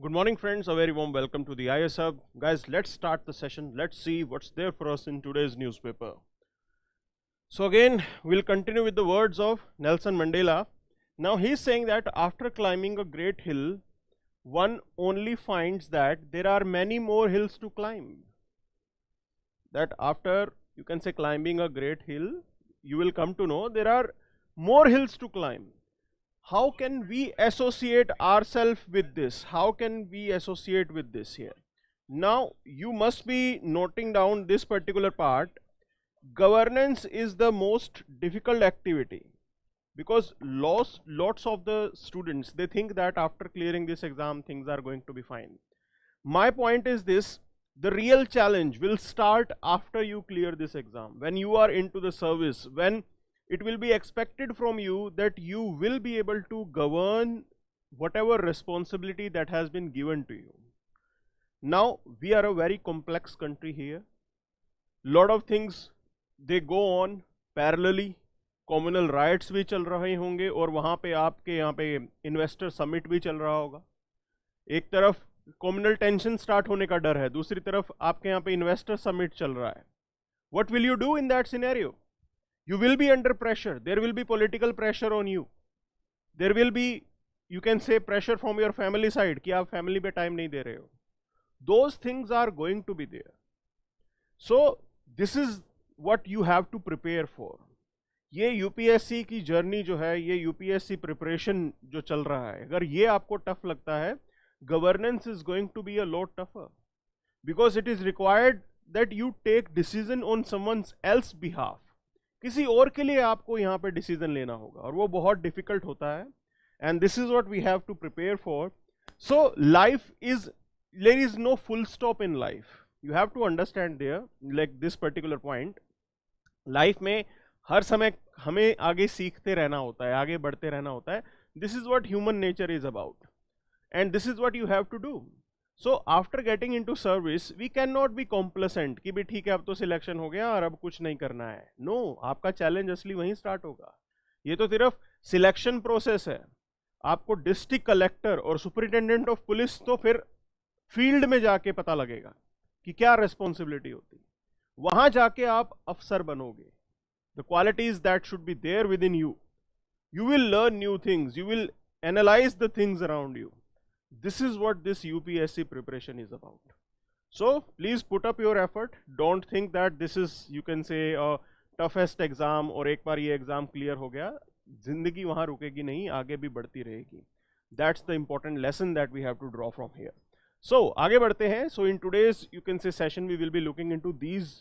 Good morning, friends. A very warm welcome to the IS Hub. Guys, let's start the session. Let's see what's there for us in today's newspaper. So again, we'll continue with the words of Nelson Mandela. Now he's saying that after climbing a great hill, one only finds that there are many more hills to climb. That after, you can say, climbing a great hill, you will come to know there are more hills to climb. How can we associate ourselves with this? How can we associate with this here? Now, you must be noting down this particular part. Governance is the most difficult activity because lots of the students, they think that after clearing this exam, things are going to be fine. My point is this: the real challenge will start after you clear this exam. When you are into the service, when it will be expected from you that you will be able to govern whatever responsibility that has been given to you. Now, we are a very complex country here. Lot of things, they go on parallelly. Communal rights भी चल रहे होंगे और वहाँ पे आपके यहाँ पे इन्वेस्टर समिट भी चल रहा होगा. एक तरफ कॉम्युनल टेंशन स्टार्ट होने का डर है, दूसरी तरफ आपके यहाँ पे इन्वेस्टर समिट चल रहा है. What will you do in that scenario? You will be under pressure. There will be political pressure on you. There will be, you can say, pressure from your family side कि आप family पे time नहीं दे रहे हो. Those things are going to be there. So this is what you have to prepare for. ये UPSC की journey जो है, ये UPSC प्रिपरेशन जो चल रहा है, अगर ये आपको टफ लगता है, governance is going to be a lot tougher because it is required that you take decision on someone else behalf. किसी और के लिए आपको यहाँ पे डिसीजन लेना होगा और वो बहुत डिफिकल्ट होता है. And this is what we have to prepare for. So life is, there is no full stop in life. You have to understand there like this particular point. Life में हर समय हमें आगे सीखते रहना होता है, आगे बढ़ते रहना होता है. This is what human nature is about and this is what you have to do. So after getting into service we can not be complacent कि भी ठीक है अब तो सिलेक्शन हो गया और अब कुछ नहीं करना है. नो, आपका चैलेंज असली वहीं स्टार्ट होगा. ये तो सिर्फ सिलेक्शन प्रोसेस है. आपको डिस्ट्रिक्ट कलेक्टर और सुपरिटेंडेंट ऑफ पुलिस तो फिर फील्ड में जाके पता लगेगा कि क्या रेस्पॉन्सिबिलिटी होती है. वहां जाके आप अफसर बनोगे. The qualities that should be there within you. You will learn new things, you will analyse the things around you. This is what this UPSC preparation is about. So please put up your effort. Don't think that this is, you can say, a toughest exam और एक बार ये exam clear हो गया, जिंदगी वहाँ रुकेगी नहीं, आगे भी बढ़ती रहेगी. That's the important lesson that we have to draw from here. So आगे बढ़ते हैं. So in today's, you can say, session, we will be looking into these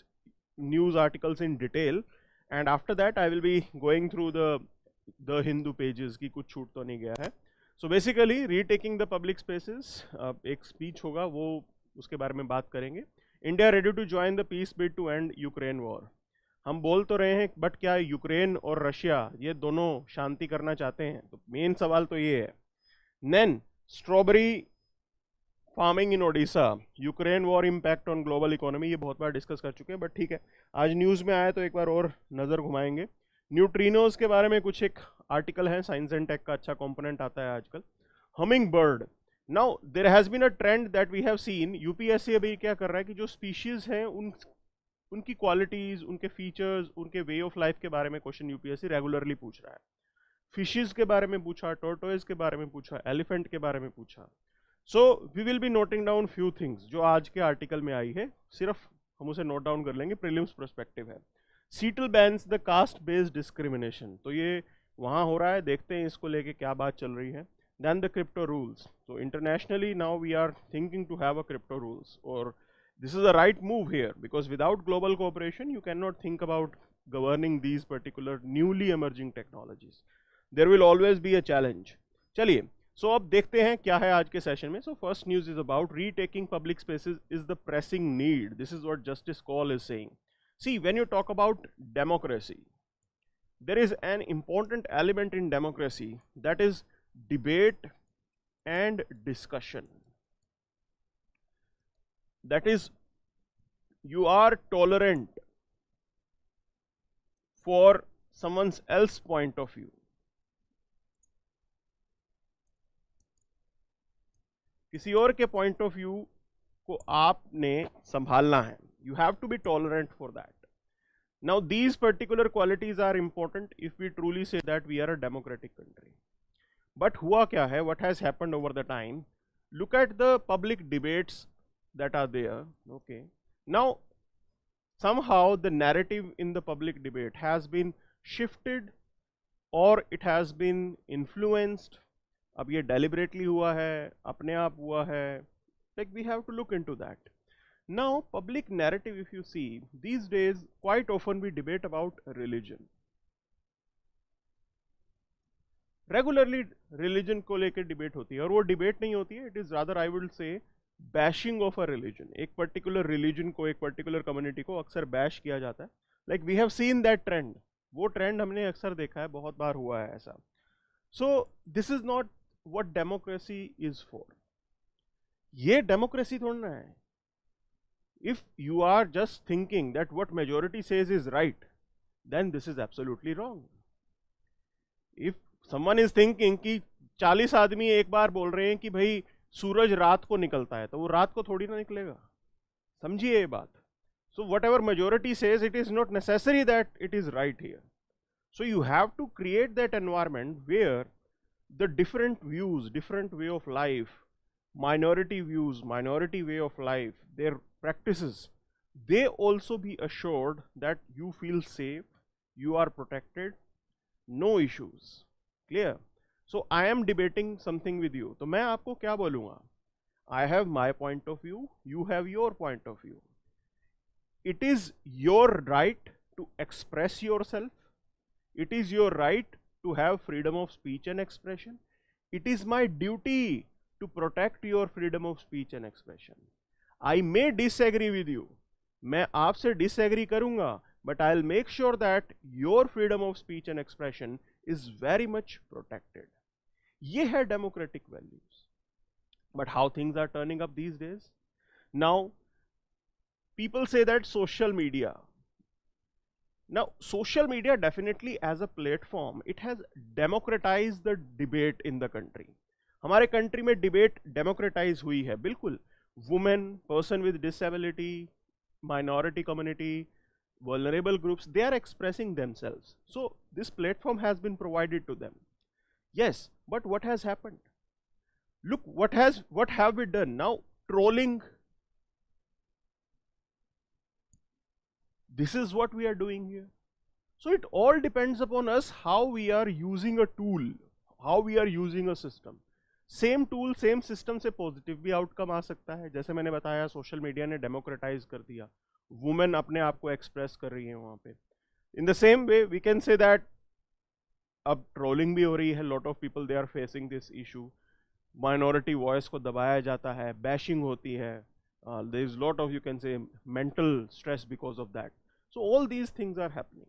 news articles in detail, and after that I will be going through the Hindu pages कि कुछ छूट तो नहीं गया है. So basically retaking the public spaces, एक speech होगा, वो उसके बारे में बात करेंगे. India ready to join the peace bid to end Ukraine war. हम बोल तो रहे हैं बट क्या यूक्रेन और रशिया ये दोनों शांति करना चाहते हैं? तो मेन सवाल तो ये है. Then strawberry farming in Odisha, Ukraine war impact on global economy, ये बहुत बार डिस्कस कर चुके हैं बट ठीक है, आज न्यूज़ में आया तो एक बार और नज़र घुमाएंगे. न्यूट्रिनोज के बारे में कुछ एक आर्टिकल है, साइंस एंड टेक का अच्छा कंपोनेंट आता है आजकल. Hummingbird. Now there has been a trend that we have seen. UPSC अभी क्या कर रहा है कि जो स्पीशीज हैं उनकी क्वालिटीज, उनके फीचर्स, उनके वे ऑफ लाइफ के बारे में क्वेश्चन यूपीएससी रेगुलरली पूछ रहा है. फिशेज के बारे में पूछा, टोर्टोइज के बारे में पूछा, एलिफेंट के बारे में पूछा. So we will be noting down few things जो आज के आर्टिकल में आई है, सिर्फ हम उसे नोट डाउन कर लेंगे, प्रीलिम्स पर्सपेक्टिव है. सीटल bans the caste based discrimination, तो ये वहाँ हो रहा है, देखते हैं इसको लेके क्या बात चल रही है. Then the crypto rules. तो internationally now we are thinking to have a crypto rules, और this is a right move here because without global cooperation you can not think about governing these particular newly emerging technologies. There will always be a challenge. चलिए, so अब देखते हैं क्या है आज के session में. So first news is about retaking public spaces is the pressing need. This is what justice call is saying. See, when you talk about democracy, there is an important element in democracy, that is debate and discussion. That is, you are tolerant for someone else's point of view. किसी और के point of view को आपने संभालना है. You have to be tolerant for that. Now these particular qualities are important if we truly say that we are a democratic country. But हुआ क्या है, what has happened over the time? Look at the public debates that are there. Okay, now somehow the narrative in the public debate has been shifted or it has been influenced. अब ये deliberately हुआ है, अपने आप हुआ है. Like we have to look into that. Now public narrative, if you see these days, quite often we debate about religion. Regularly religion को लेकर डिबेट होती है, और वो डिबेट नहीं होती है, it is rather I will say bashing of a religion. एक पर्टिकुलर रिलीजन को, एक पर्टिकुलर कम्युनिटी को अक्सर बैश किया जाता है. Like we have seen that trend. वो ट्रेंड हमने अक्सर देखा है, बहुत बार हुआ है ऐसा. So this is not what democracy is for. ये डेमोक्रेसी थोड़ा ना है. If you are just thinking that what majority says is right, then this is absolutely wrong. If someone is thinking कि 40 आदमी एक बार बोल रहे हैं कि भाई सूरज रात को निकलता है, तो वो रात को थोड़ी ना निकलेगा. समझिए ये बात. So whatever majority says, it is not necessary that it is right here. So you have to create that environment where the different views, different way of life, minority views, minority way of life, their practices, they also be assured that you feel safe, you are protected, no issues. Clear? So I am debating something with you. तो मैं आपको क्या बोलूँगा? I have my point of view, you have your point of view. It is your right to express yourself. It is your right to have freedom of speech and expression. It is my duty to protect your freedom of speech and expression. I may disagree with you. मैं आपसे disagree करूँगा, but I'll make sure that your freedom of speech and expression is very much protected. ये है democratic values. But how things are turning up these days? Now, people say that social media. Now, social media definitely as a platform, it has democratized the debate in the country. हमारे country में debate democratise हुई है, बिल्कुल. Women, person with disability, minority community, vulnerable groups, they are expressing themselves. So this platform has been provided to them. Yes, but what has happened? Look, what have we done? Now trolling, this is what we are doing here. So it all depends upon us how we are using a tool, how we are using a system. Same tool, same system से positive भी outcome आ सकता है. जैसे मैंने बताया, social media ने democratise कर दिया, वुमेन अपने आप को एक्सप्रेस कर रही है वहाँ पे. In the same way we can say that अब ट्रोलिंग भी हो रही है. Lot of people they are facing this issue. Minority voice को दबाया जाता है, बैशिंग होती है, there is lot of, you can say, mental stress because of that. So all these things are happening.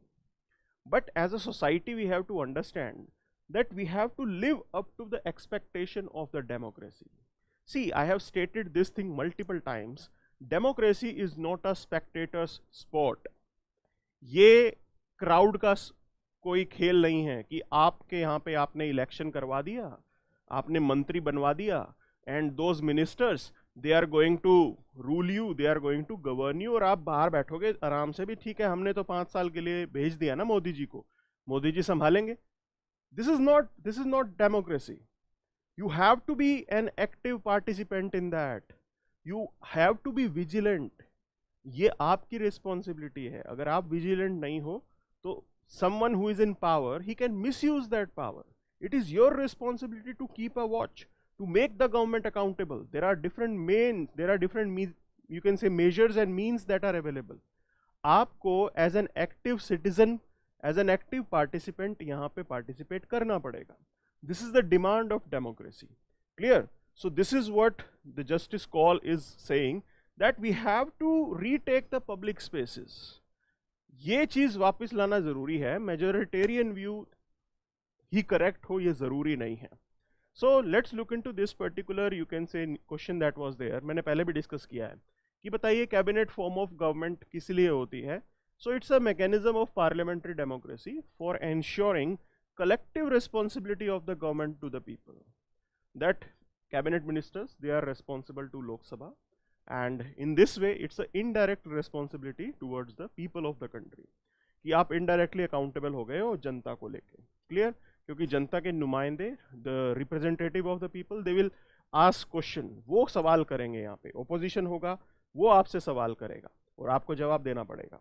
But as a society we have to understand that we have to live up to the expectation of the democracy. See, I have stated this thing multiple times. Democracy is not a spectator's sport. ये crowd का कोई खेल नहीं है कि आपके यहाँ पे आपने इलेक्शन करवा दिया, आपने मंत्री बनवा दिया, and those ministers they are going to rule you, they are going to govern you, और आप बाहर बैठोगे आराम से भी. ठीक है, हमने तो 5 साल के लिए भेज दिया ना मोदी जी को, मोदी जी संभालेंगे. This is not democracy. You have to be an active participant in that. You have to be vigilant. ये आपकी responsibility है. अगर आप vigilant नहीं हो, तो someone who is in power, he can misuse that power. It is your responsibility to keep a watch, to make the government accountable. There are different you can say measures and means that are available. आपको as an active citizen, as an active participant यहाँ पे participate करना पड़ेगा. This is the demand of democracy. Clear? So this is what the justice call is saying, that we have to retake the public spaces. ये चीज वापस लाना जरूरी है. मेजोरिटेरियन व्यू ही करेक्ट हो ये जरूरी नहीं है. So let's look into this particular, you can say, question that was there. मैंने पहले भी डिस्कस किया है कि बताइए कैबिनेट फॉर्म ऑफ गवर्नमेंट किस लिए होती है. So it's a mechanism of parliamentary democracy for ensuring collective responsibility of the government to the people. That cabinet ministers, they are responsible to Lok Sabha, and in this way it's an indirect responsibility towards the people of the country कि आप indirectly accountable हो गए हो जनता को लेके. Clear? क्योंकि जनता के नुमाइंदे, the representative of the people, they will ask question, वो सवाल करेंगे यहाँ पे. opposition होगा, वो आपसे सवाल करेगा और आपको जवाब देना पड़ेगा.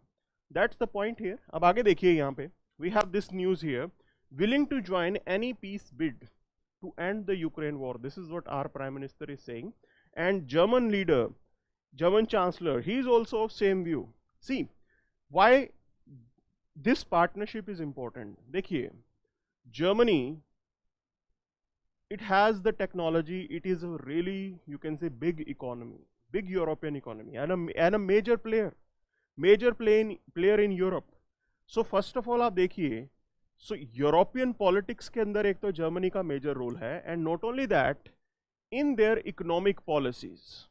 That's the point here. अब आगे देखिए यहाँ पे, we have this news here, willing to join any peace bid to end the Ukraine war. This is what our Prime Minister is saying. And German leader, German Chancellor, he is also of same view. See, why this partnership is important. देखिए, Germany, it has the technology, it is a really, you can say, big economy, big European economy, and a major player in Europe. So first of all आप देखिए, so European politics के अंदर एक तो Germany का major role है, and not only that, in their economic policies,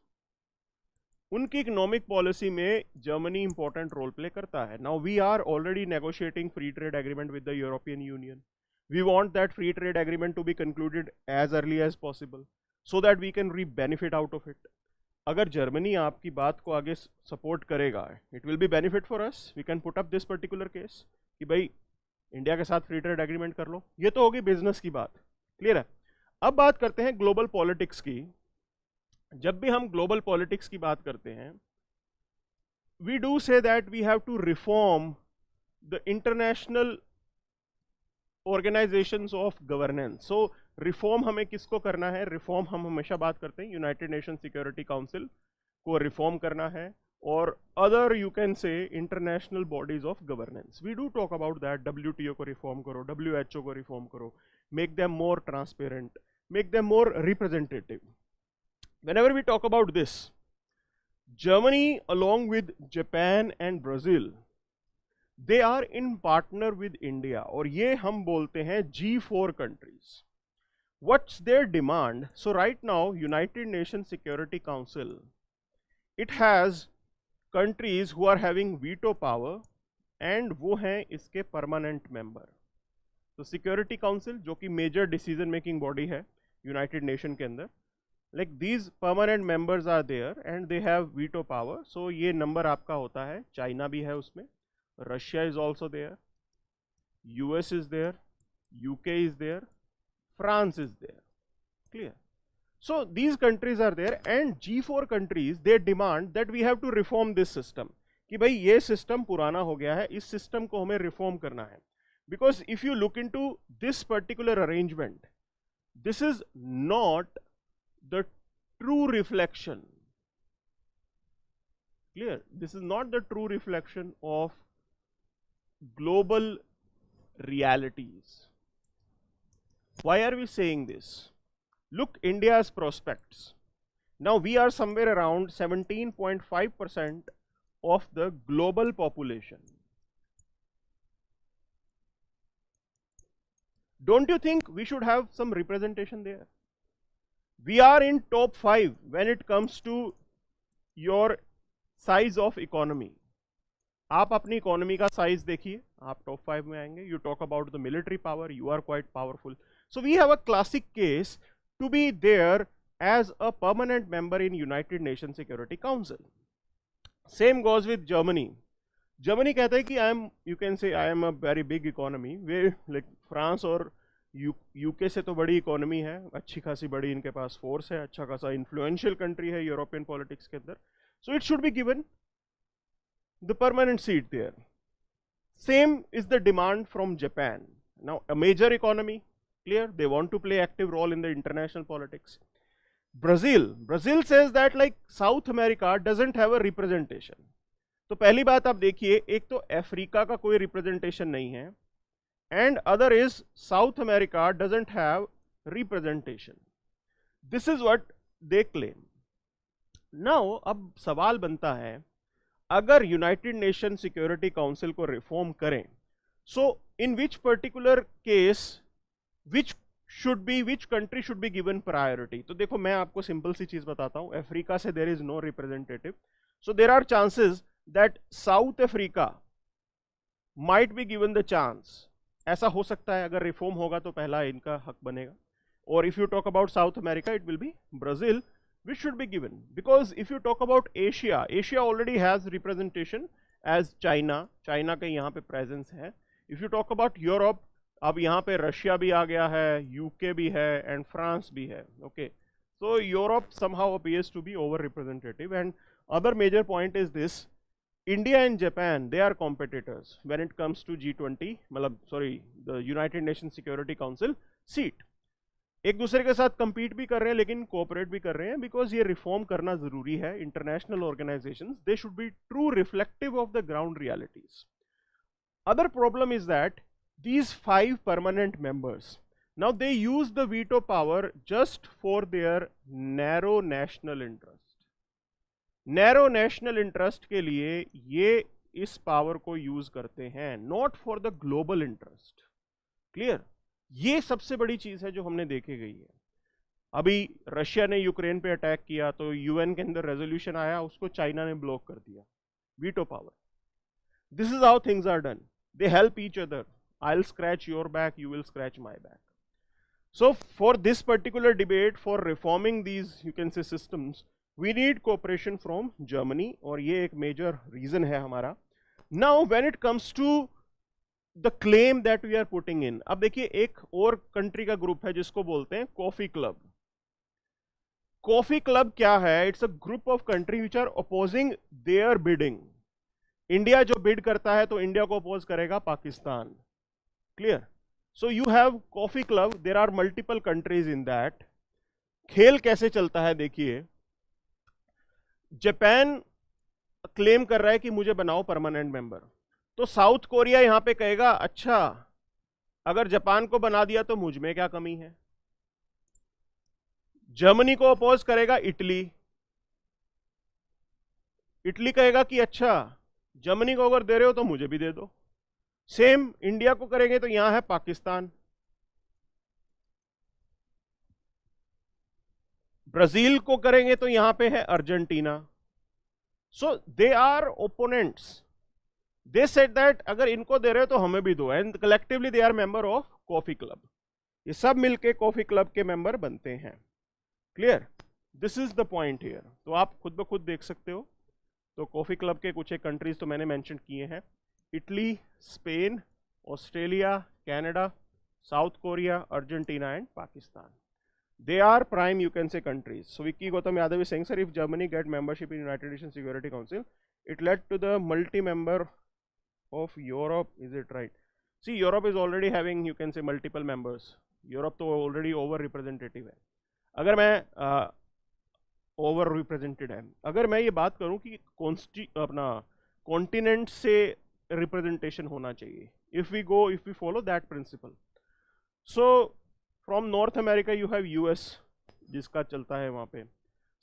उनकी economic policy में जर्मनी इंपॉर्टेंट रोल प्ले करता है. Now we are already negotiating free trade agreement with the European Union. We want that free trade agreement to be concluded as early as possible so that we can reap benefit out of it. अगर Germany आपकी बात को आगे support करेगा, it will be benefit for us. We can put up this particular case कि भाई India के साथ फ्री ट्रेड एग्रीमेंट कर लो. ये तो होगी बिजनेस की बात. क्लियर है? अब बात करते हैं ग्लोबल पॉलिटिक्स की. जब भी हम ग्लोबल पॉलिटिक्स की बात करते हैं, we do say that we have to reform the international organisations of governance. So reform हमें किसको करना है? रिफॉर्म हम हमेशा बात करते हैं यूनाइटेड नेशन सिक्योरिटी काउंसिल को रिफॉर्म करना है, और other you can say international bodies of governance. We do talk about that. WTO को रिफॉर्म करो, WHO को रिफॉर्म करो, make them more transparent, make them more representative. Whenever we talk about this, Germany along with Japan and Brazil, they are in partner with India, और ये हम बोलते हैं G4 countries. What's their demand? So right now United Nations Security Council, it has countries who are having veto power, and वो हैं इसके permanent member. तो Security Council जो कि major decision making body है United Nation के अंदर, like these permanent members are there and they have veto power. So ये नंबर आपका होता है. चाइना भी है उसमें, Russia is also there, US is there, UK is there, France is there. Clear? So these countries are there, and G4 countries, they demand that we have to reform this system. कि भाई ये system पुराना हो गया है, इस system को हमें रिफॉर्म करना है. Because if you look into this particular arrangement, this is not the true reflection. Clear? This is not the true reflection of global realities. Why are we saying this? Look, India's prospects. Now we are somewhere around 17.5% of the global population. Don't you think we should have some representation there? We are in top 5 when it comes to your size of economy. आप अपनी economy का size देखिए, आप top 5 में आएंगे. You talk about the military power, you are quite powerful. So we have a classic case to be there as a permanent member in United Nation Security Council. Same goes with Germany. Germany कहता है कि I am, you can say I am a very big economy. वे like France और UK से तो बड़ी economy है, अच्छी खासी बड़ी इनके पास फोर्स है, अच्छा खासा इन्फ्लुएंशियल कंट्री है यूरोपियन पॉलिटिक्स के अंदर. So it should be given the permanent seat there. Same is the demand from Japan. Now a major economy, clear, they want to play active role in the international politics. Brazil says that like South America doesn't have a representation. तो पहली बात आप देखिए, एक तो Africa का कोई representation नहीं है, and other is South America doesn't have representation. This is what they claim. Now अब सवाल बनता है, अगर यूनाइटेड नेशन सिक्योरिटी काउंसिल को रिफॉर्म करें, so in which particular case which country should be given priority. तो देखो मैं आपको सिंपल सी चीज बताता हूं. अफ्रीका से there is no representative, so there are chances that South Africa might be given the chance. ऐसा हो सकता है, अगर रिफॉर्म होगा तो पहला इनका हक बनेगा. or if you talk about South America, it will be Brazil, which should be given. Because if you talk about Asia, Asia already has representation as China, China का यहाँ पे presence है. If you talk about Europe, अब यहाँ पे Russia भी आ गया है, यूके भी है एंड फ्रांस भी है. Okay, so Europe somehow appears to be over representative. And other major point is this: India and Japan, they are competitors when it comes to G20, मतलब sorry, the United Nations Security Council seat. एक दूसरे के साथ compete भी कर रहे हैं लेकिन cooperate भी कर रहे हैं, because ये reform करना जरूरी है. International organizations, they should be true reflective of the ground realities. Other problem is that these 5 permanent members, now they use the veto power just for their narrow national interest. Narrow national interest के लिए ये इस power को use करते हैं, not for the global interest. Clear? ये सबसे बड़ी चीज है जो हमने देखी गई है. अभी रशिया ने यूक्रेन पे अटैक किया तो यूएन के अंदर रेजोल्यूशन आया, उसको चाइना ने ब्लॉक कर दिया. Veto power. This is how things are done. They help each other. I will scratch your back, you will scratch my back. So for this particular debate, for reforming these you can say systems, we need cooperation from Germany, और ये एक major reason है हमारा. Now when it comes to the claim that we are putting in, अब देखिए एक और country का group है जिसको बोलते हैं कॉफी क्लब. कॉफी क्लब क्या है? It's a group of country which are opposing their bidding. India जो बिड करता है तो इंडिया को अपोज करेगा Pakistan. Clear? So you have coffee club, there are multiple countries in that. खेल कैसे चलता है देखिए. जापान क्लेम कर रहा है कि मुझे बनाओ परमानेंट मेंबर, तो साउथ कोरिया यहां पे कहेगा अच्छा अगर जापान को बना दिया तो मुझ में क्या कमी है. जर्मनी को अपोज करेगा इटली. इटली कहेगा कि अच्छा जर्मनी को अगर दे रहे हो तो मुझे भी दे दो. सेम इंडिया को करेंगे तो यहां है पाकिस्तान. ब्राजील को करेंगे तो यहां पे है Argentina. So they are opponents. They said that अगर इनको दे रहे हो तो हमें भी दो, and collectively they are member of coffee club. ये सब मिलके कॉफी क्लब के मेंबर बनते हैं. Clear? This is the point here. तो आप खुद ब खुद देख सकते हो. तो कॉफी क्लब के कुछ एक कंट्रीज तो मैंने मेंशन किए हैं: Italy, Spain, Australia, Canada, south Korea, Argentina and Pakistan. They are prime, you can say, countries. So Vicky Gautam Yadav is saying, sir, if Germany get membership in United Nations Security Council, it led to the multi-member of Europe. Is it right? See, Europe is already having, you can say, multiple members. Europe तो already over representative है. अगर मैं over represented है, अगर मैं ये बात करूं कि अपना continent से representation होना चाहिए, if we follow that principle, so from north America you have US जिसका चलता है वहाँ पे.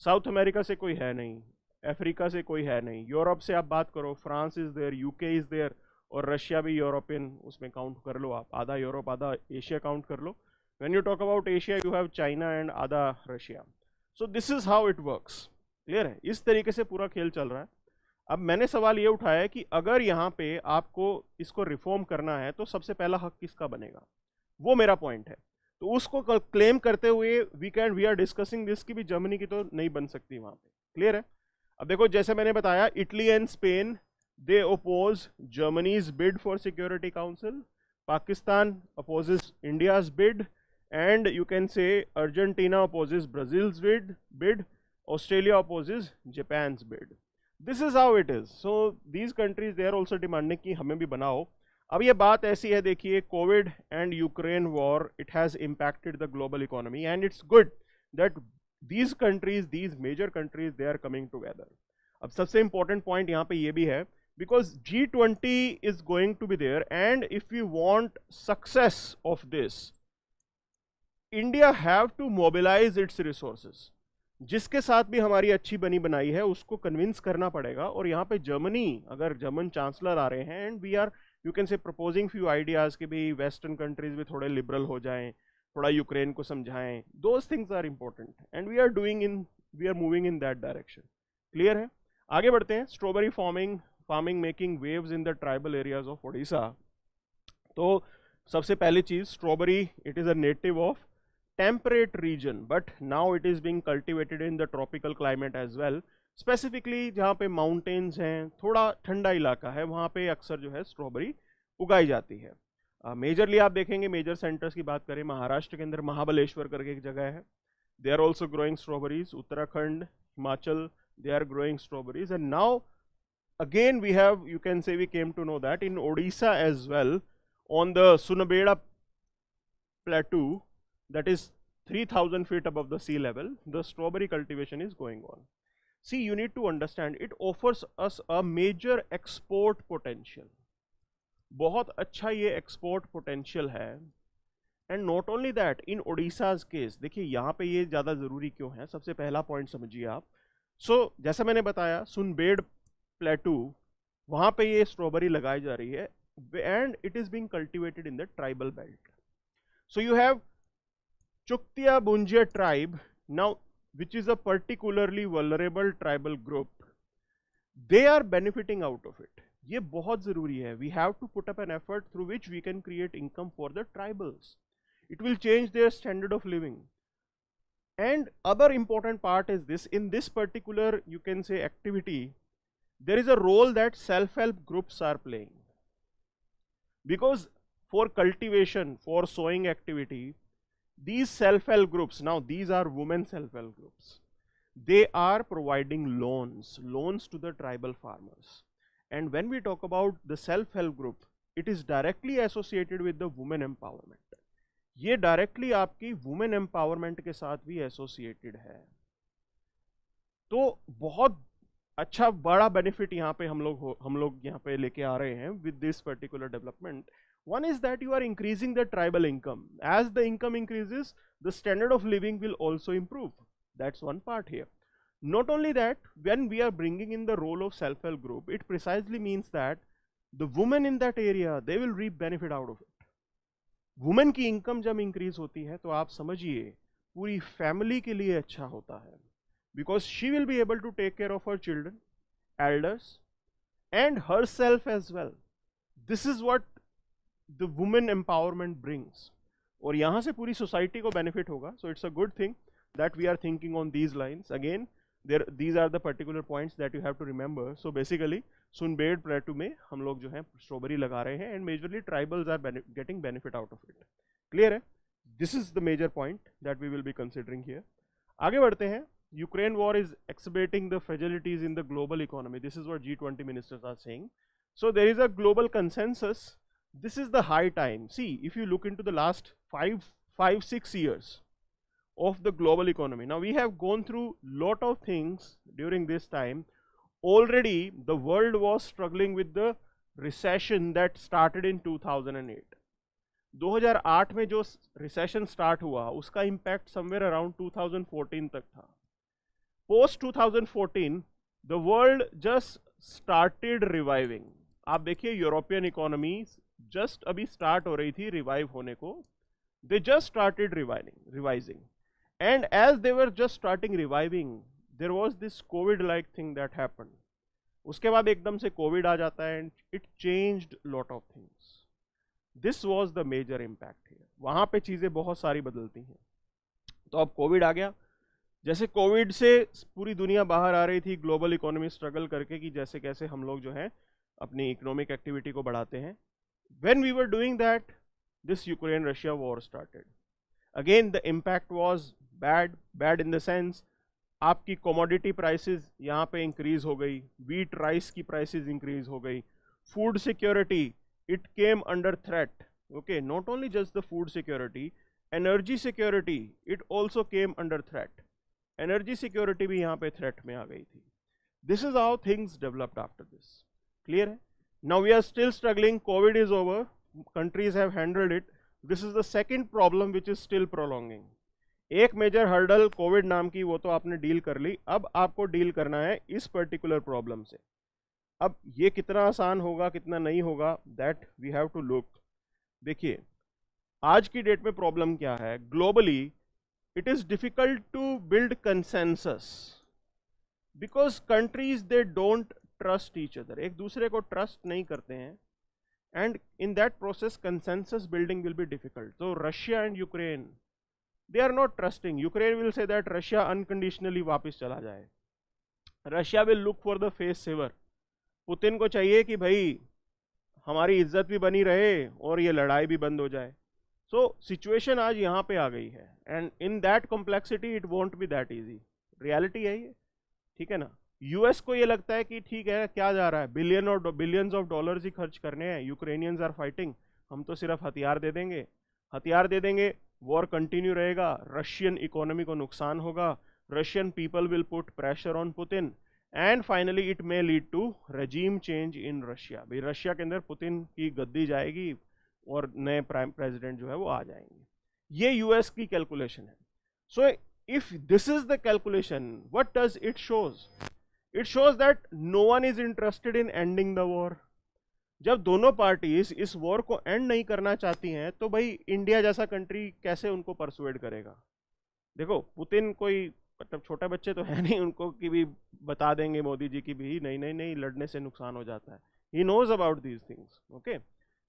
साउथ अमेरिका से कोई है नहीं, अफ्रीका से कोई है नहीं. यूरोप से आप बात करो, France is there, UK is there, और रशिया भी यूरोपियन उसमें काउंट कर लो आप. आधा यूरोप आधा एशिया काउंट कर लो. When you talk about Asia you have China and आधा Russia. So this is how it works. Clear है? इस तरीके से पूरा खेल चल रहा है. अब मैंने सवाल ये उठाया कि अगर यहाँ पे आपको इसको रिफॉर्म करना है तो सबसे पहला हक किसका बनेगा, वो मेरा पॉइंट है. तो उसको क्लेम करते हुए वी आर डिस्कसिंग दिस कि भी जर्मनी की तो नहीं बन सकती वहां पे. क्लियर है? अब देखो जैसे मैंने बताया, Italy and Spain they oppose Germany's bid for Security Council, Pakistan opposes India's bid, and you can say Argentina opposes Brazil's bid, Australia opposes Japan's bid. This is how it is. So these countries they are also demanding कि हमें भी बनाओ. अब ये बात ऐसी है, देखिए, Covid and Ukraine war, it has impacted the global economy, and it's good that these countries, these major countries, they are coming together. अब सबसे इंपॉर्टेंट पॉइंट यहाँ पे ये भी है, because G20 is going to be there, and if you want success of this, India have to mobilise its resources. जिसके साथ भी हमारी अच्छी बनी बनाई है उसको कन्विंस करना पड़ेगा. और यहाँ पे जर्मनी, अगर जर्मन चांसलर आ रहे हैं, and we are you can say proposing few ideas कि भी वेस्टर्न कंट्रीज भी थोड़े लिबरल हो जाएं, थोड़ा यूक्रेन को समझाएं. Those things are important and we are moving in that direction. Clear है? आगे बढ़ते हैं. Strawberry farming making waves in the tribal areas of Odisha. तो सबसे पहली चीज, strawberry, it is a native of temperate region, but now it is being cultivated in the tropical climate as well. Specifically जहाँ पे माउंटेन्स हैं, थोड़ा ठंडा इलाका है, वहाँ पे अक्सर जो है स्ट्रॉबेरी उगाई जाती है. मेजरली आप देखेंगे मेजर सेंटर्स की बात करें, महाराष्ट्र के अंदर महाबलेश्वर करके एक जगह है, they are also growing strawberries. Uttarakhand, Himachal, they are growing strawberries. And now again we have, you can say, we came to know that in Odisha as well, on the Sunabeda plateau, that is 3,000 feet above the sea level, the strawberry cultivation is going on. See, you need to understand, it offers us a major export potential. बहुत अच्छा ये export potential है. And not only that, in Odisha's case, देखिए यहाँ पे ये ज़्यादा ज़रूरी क्यों है, सबसे पहला पॉइंट समझिए आप. सो जैसा मैंने बताया, सुनबेड प्लेटू, वहाँ पे ये स्ट्रॉबेरी लगाई जा रही है, and it is being cultivated in the tribal belt. So you have Chuktia Bhunjia tribe now, which is a particularly vulnerable tribal group. They are benefiting out of it. ये बहुत जरूरी है. We have to put up an effort through which we can create income for the tribals. It will change their standard of living. And other important part is this, in this particular, you can say, activity, there is a role that self-help groups are playing. Because for cultivation, for sowing activity, these self-help groups, now these are women self-help groups, they are providing loans to the tribal farmers. And when we talk about the self-help group, it is directly associated with the women empowerment. ये directly आपकी women empowerment के साथ भी associated है. तो बहुत अच्छा बड़ा बेनिफिट यहाँ पे हम लोग यहाँ पे लेके आ रहे हैं with this particular development. One is that you are increasing the tribal income. As the income increases, the standard of living will also improve. That's one part here. Not only that, when we are bringing in the role of self-help group, it precisely means that the women in that area, they will reap benefit out of it. Women की income जब increase होती है तो आप समझिए पूरी family के लिए अच्छा होता है, because she will be able to take care of her children, elders and her self as well. This is what the women empowerment brings. और यहाँ से पूरी सोसाइटी को बेनिफिट होगा. So it's a good thing that we are thinking on these lines. Again these are the particular points that you have to remember. So basically Sunabeda plateau में हम लोग जो है स्ट्रॉबेरी लगा रहे हैं, and majorly tribals are getting benefit out of it. Clear है? This is the major point that we will be considering here. आगे बढ़ते हैं. Ukraine war is exacerbating the fragilities in the global economy. This is what G20 ministers are saying. So there is a global consensus. This is the high time. See, if you look into the last 5-6 years of the global economy. Now we have gone through lot of things during this time. Already the world was struggling with the recession that started in 2008. 2008 में जो recession start हुआ उसका impact somewhere around 2014 तक था. Post 2014 the world just started reviving. आप देखिए European economies just अभी start हो रही थी रिवाइव होने को. They just started revising. And as they were just starting reviving, there was this COVID-like thing that happened. उसके बाद एकदम से COVID आ जाता है, and it changed lot of things. This was the major impact here. वहाँ पे चीज़ें बहुत सारी बदलती हैं. तो अब COVID आ गया. जैसे COVID से पूरी दुनिया बाहर आ रही थी ग्लोबल इकोनॉमी स्ट्रगल करके कि जैसे कैसे हम लोग जो है अपनी इकोनॉमिक एक्टिविटी को बढ़ाते हैं. When we were doing that, this Ukraine-Russia war started. Again the impact was bad in the sense आपकी commodity prices यहाँ पे increase हो गई, wheat rice की prices increase हो गई, food security it came under threat. Okay, not only just the food security, energy security it also came under threat. Energy security भी यहाँ पे threat में आ गई थी. This is how things developed after this. Clear है? Now we are still struggling. COVID is over. Countries have handled it. This is the second problem which is still prolonging. एक major hurdle Covid नाम की वो तो आपने deal कर ली. अब आपको डील करना है इस पर्टिकुलर प्रॉब्लम से. अब ये कितना आसान होगा कितना नहीं होगा, that we have to look. देखिए आज की डेट में प्रॉब्लम क्या है globally. It is difficult to build consensus because countries they don't trust each other. एक दूसरे को ट्रस्ट नहीं करते हैं, and in that process consensus building will be difficult. So Russia and Ukraine, they are not trusting. Ukraine will say that Russia unconditionally वापस चला जाए. Russia will look for the face saver. Putin को चाहिए कि भाई हमारी इज्जत भी बनी रहे और ये लड़ाई भी बंद हो जाए. सो सिचुएशन आज यहाँ पे आ गई है, and in that complexity it won't be that easy. Reality है ये, ठीक है ना. यूएस को ये लगता है कि ठीक है, क्या जा रहा है, बिलियंस ऑफ डॉलर्स ही खर्च करने हैं, यूक्रेनियंस आर फाइटिंग, हम तो सिर्फ हथियार दे देंगे, वॉर कंटिन्यू रहेगा, रशियन इकोनॉमी को नुकसान होगा, Russian people will put pressure on Putin, and finally it may lead to regime change in Russia. भाई रशिया के अंदर पुतिन की गद्दी जाएगी और नए प्राइम प्रेसिडेंट जो है वो आ जाएंगे. ये यूएस की कैलकुलेशन है. So if this is the calculation, what does it shows? It shows that no one is interested in ending the war. जब दोनों पार्टीज इस वॉर को एंड नहीं करना चाहती हैं, तो भाई इंडिया जैसा कंट्री कैसे उनको परसुएड करेगा? देखो, पुतिन कोई मतलब छोटे बच्चे तो है नहीं उनको कि भी बता देंगे मोदी जी की भी नहीं नहीं नहीं लड़ने से नुकसान हो जाता है. He knows about these things. Okay,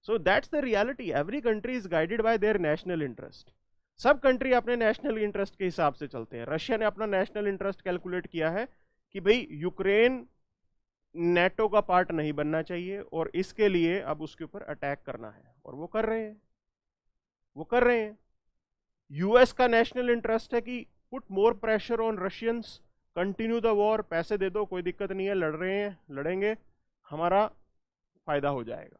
so that's the reality. Every country is guided by their national interest. सब कंट्री अपने नेशनल इंटरेस्ट के हिसाब से चलते हैं. रशिया ने अपना नेशनल इंटरेस्ट कैलकुलेट किया है कि भाई यूक्रेन नेटो का पार्ट नहीं बनना चाहिए और इसके लिए अब उसके ऊपर अटैक करना है, और वो कर रहे हैं. यूएस का नेशनल इंटरेस्ट है कि put more pressure on Russians, continue the war, पैसे दे दो, कोई दिक्कत नहीं है, लड़ रहे हैं, लड़ेंगे, हमारा फायदा हो जाएगा.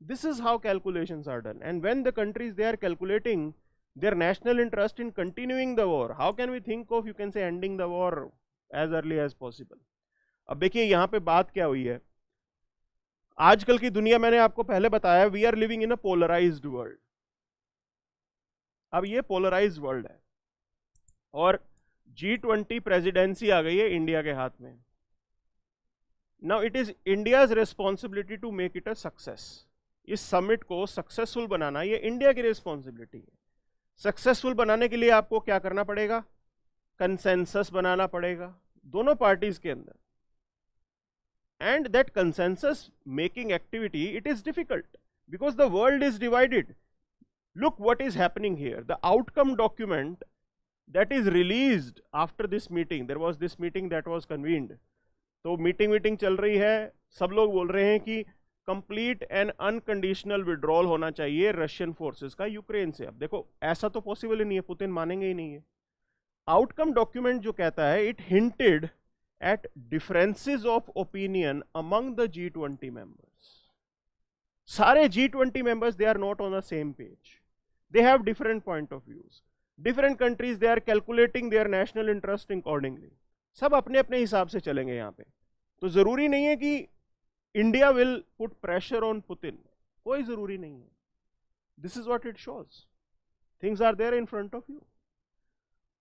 This is how calculations are done. And when the countries they are calculating their national interest in continuing the war, how can we think of, you can say, ending the war as early as possible? अब देखिए यहाँ पे बात क्या हुई है. आजकल की दुनिया, मैंने आपको पहले बताया, we are living in a polarised world. अब ये पोलराइज्ड वर्ल्ड है और G20 प्रेसिडेंसी आ गई है इंडिया के हाथ में. Now it is India's responsibility to make it a success. इस समिट को सक्सेसफुल बनाना ये इंडिया की रिस्पॉन्सिबिलिटी है. सक्सेसफुल बनाने के लिए आपको क्या करना पड़ेगा? कंसेंसस बनाना पड़ेगा दोनों पार्टीज के अंदर. And that consensus making activity, it is difficult because the world is divided. Look what is happening here. The outcome document that is released after this meeting, there was this meeting that was convened. तो meeting चल रही है, सब लोग बोल रहे हैं कि कंप्लीट एंड अनकंडीशनल विड्रॉल होना चाहिए रशियन फोर्सेस का यूक्रेन से. अब देखो, ऐसा तो पॉसिबल ही नहीं है, पुतिन मानेंगे ही नहीं है. आउटकम डॉक्यूमेंट जो कहता है, it hinted at differences of opinion among the G20 members. सारे G20 members, they are not on the same page, they have different point of views. Different countries, they are calculating their national interest accordingly. सब अपने अपने हिसाब से चलेंगे यहाँ पे. तो जरूरी नहीं है कि India will put pressure on Putin, कोई जरूरी नहीं है. This is what it shows. Things are there in front of you.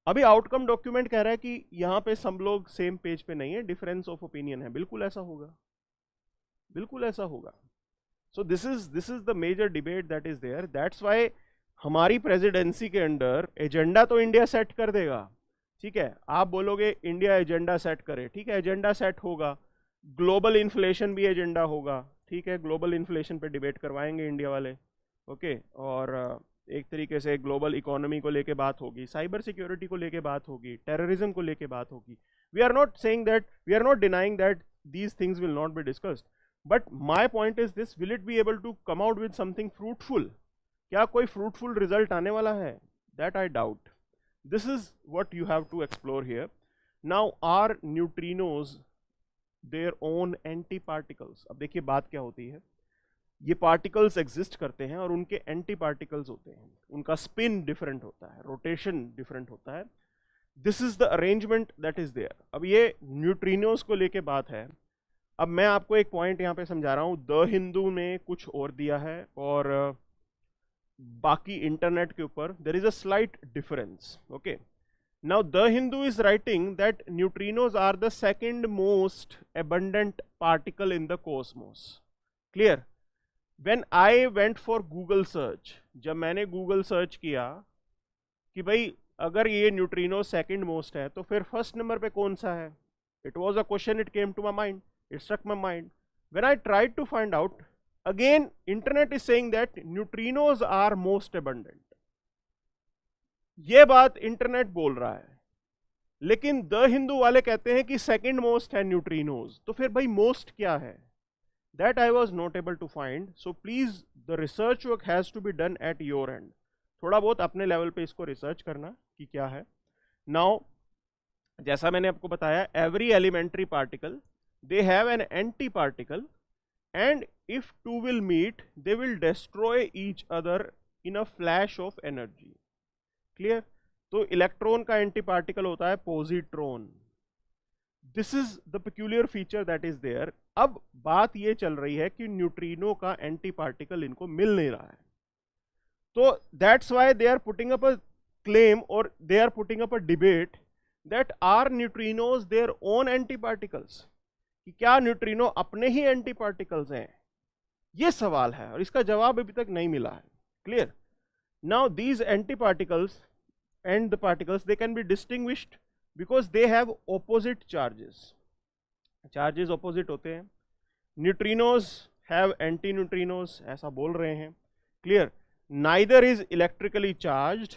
अभी आउटकम डॉक्यूमेंट कह रहा है कि यहाँ पे सब लोग सेम पेज पे नहीं है, डिफरेंस ऑफ ओपिनियन है. बिल्कुल ऐसा होगा, बिल्कुल ऐसा होगा. So this is the major debate that is there. That's why हमारी प्रेसिडेंसी के अंडर एजेंडा तो इंडिया सेट कर देगा. ठीक है, आप बोलोगे इंडिया एजेंडा सेट करे, ठीक है, एजेंडा सेट होगा. ग्लोबल इन्फ्लेशन भी एजेंडा होगा, ठीक है, ग्लोबल इन्फ्लेशन पे डिबेट करवाएंगे इंडिया वाले. ओके, और एक तरीके से ग्लोबल इकोनॉमी को लेके बात होगी, साइबर सिक्योरिटी को लेके बात होगी, टेररिज्म को लेके बात होगी. We are not saying that, we are not denying that these things will not be discussed, but my point is this, will it be able to come out with something fruitful? क्या कोई fruitful result आने वाला है? That I doubt. This is what you have to explore here. Now are neutrinos their own anti particles? अब देखिए बात क्या होती है, ये पार्टिकल्स एग्जिस्ट करते हैं और उनके एंटी पार्टिकल्स होते हैं, उनका स्पिन डिफरेंट होता है, रोटेशन डिफरेंट होता है. This is the arrangement that is there. अब ये न्यूट्रिनोज को लेके बात है. अब मैं आपको एक पॉइंट यहाँ पे समझा रहा हूँ. द हिंदू ने कुछ और दिया है और बाकी इंटरनेट के ऊपर there is a slight difference. Okay, now the Hindu is writing that neutrinos are the second most abundant particle in the cosmos. Clear? When I went for Google search, जब मैंने Google सर्च किया कि भाई अगर ये neutrino second most है तो फिर फर्स्ट नंबर पे कौन सा है? It was a question, it came to my mind, it struck my mind. When I tried to find out, again internet is saying that neutrinos are most abundant. ये बात internet बोल रहा है, लेकिन द हिंदू वाले कहते हैं कि सेकंड मोस्ट है न्यूट्रिनोज। तो फिर भाई मोस्ट क्या है? That I was not able to find, so please the research work has to be done at your end. थोड़ा बहुत अपने लेवल पे इसको रिसर्च करना कि क्या है। नाउ जैसा मैंने आपको बताया, every elementary particle they have an anti particle, and if two will meet they will destroy each other in a flash of energy. Clear? तो इलेक्ट्रॉन का एंटी पार्टिकल होता है positron. This is the peculiar feature that is there. अब बात ये चल रही है कि न्यूट्रिनो का एंटी पार्टिकल इनको मिल नहीं रहा है, तो that's why they are putting up a claim और they are putting up a debate that are neutrinos their own anti particles, कि क्या न्यूट्रिनो अपने ही एंटी पार्टिकल्स हैं? ये सवाल है और इसका जवाब अभी तक नहीं मिला है। Clear? Now these anti particles and the particles, they can be distinguished because they have opposite charges. Charges opposite होते हैं। Neutrinos have antineutrinos, ऐसा बोल रहे हैं। Clear? Neither is electrically charged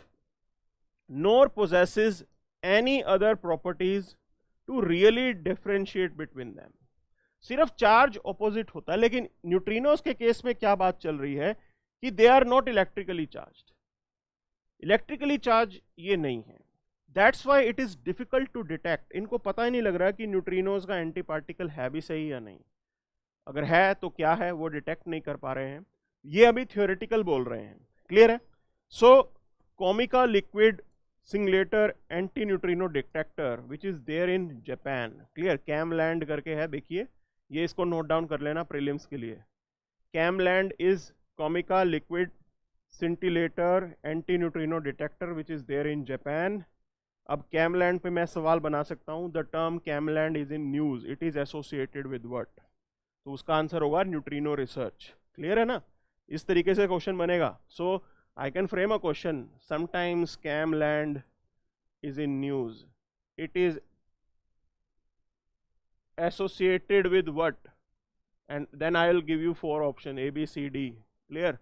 nor possesses any other properties to really differentiate between them. सिर्फ charge opposite होता है, लेकिन न्यूट्रिनोज के केस में क्या बात चल रही है कि they are not electrically charged. Electrically charge ये नहीं है, that's why it is difficult to detect. इनको पता ही नहीं लग रहा कि न्यूट्रिनोज का एंटी पार्टिकल है भी सही या नहीं, अगर है तो क्या है वो डिटेक्ट नहीं कर पा रहे हैं, ये अभी थ्योरेटिकल बोल रहे हैं। क्लियर है? So Kamioka liquid scintillator anti neutrino detector which is there in Japan. Clear? KamLAND करके है, देखिए ये, इसको नोट डाउन कर लेना प्रीलिम्स के लिए। KamLAND is Kamioka liquid scintillator anti-neutrino detector which is there in Japan. अब कैमलैंड पे मैं सवाल बना सकता हूँ, the term KamLAND is in news, it is associated with what? तो उसका आंसर होगा न्यूट्रिनो रिसर्च। क्लियर है ना? इस तरीके से क्वेश्चन बनेगा। So I can frame a question, sometimes KamLAND is in news, it is associated with what? And then I will give you 4 option A B C D. Clear?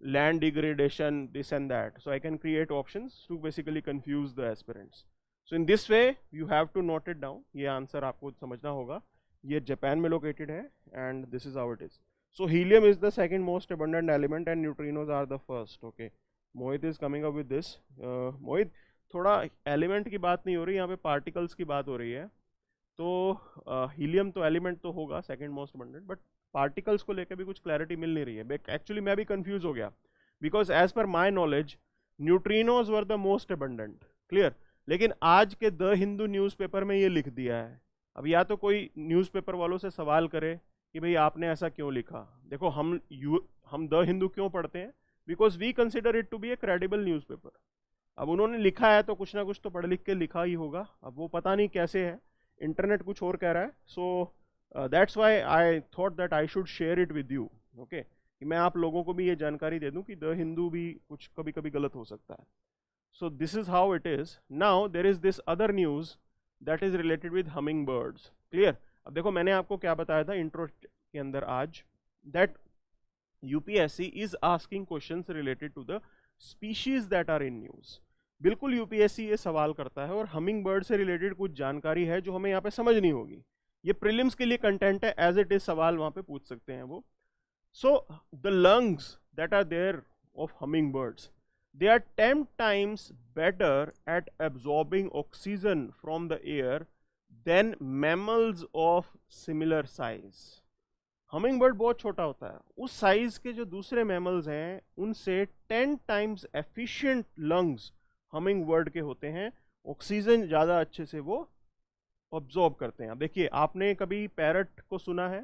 Land degradation, this and that. So I can create options to basically confuse the aspirants. So in this way you have to note it down. ये answer आपको समझना होगा। ये Japan में located है and this is how it is. So helium is the second most abundant element and neutrinos are the first. Okay. Mohit is coming up with this. मोहित, थोड़ा element की बात नहीं हो रही, यहाँ पे पार्टिकल्स की बात हो रही है। तो हीलियम तो एलिमेंट तो होगा second most abundant, but particles को लेकर भी कुछ क्लैरिटी मिल नहीं रही है। एक्चुअली मैं भी कंफ्यूज हो गया, because as per my knowledge neutrinos were the most abundant. Clear? लेकिन आज के द हिंदू न्यूज़पेपर में ये लिख दिया है। अब या तो कोई न्यूज़पेपर वालों से सवाल करे कि भाई आपने ऐसा क्यों लिखा। देखो हम द हिंदू क्यों पढ़ते हैं? Because we consider it to be a credible newspaper. अब उन्होंने लिखा है तो कुछ ना कुछ तो पढ़ लिख के लिखा ही होगा। अब वो पता नहीं कैसे है, इंटरनेट कुछ और कह रहा है। So that's why I thought that I should share it with you. Okay, कि मैं आप लोगों को भी ये जानकारी दे दूं कि द हिंदू भी कुछ कभी कभी गलत हो सकता है। So this is how it is. Now there is this other news that is related with humming birds. Clear? अब देखो मैंने आपको क्या बताया था इंट्रो के अंदर आज, that UPSC is asking questions related to the species that are in news. बिल्कुल यूपीएससी ये सवाल करता है और हमिंग बर्ड से रिलेटेड कुछ जानकारी है जो हमें यहाँ पे समझ नहीं होगी। ये प्रीलिम्स के लिए कंटेंट है, एज इट इज सवाल वहां पे पूछ सकते हैं वो। So the lungs that are there of hummingbirds, they are 10 times better at absorbing oxygen from the air than mammals of similar size. Humming bird बहुत छोटा होता है, उस साइज के जो दूसरे मैमल्स हैं उनसे 10 times efficient lungs humming bird के होते हैं, ऑक्सीजन ज़्यादा अच्छे से वो ऑब्जॉर्ब करते हैं। अब देखिए, आपने कभी पैरट को सुना है?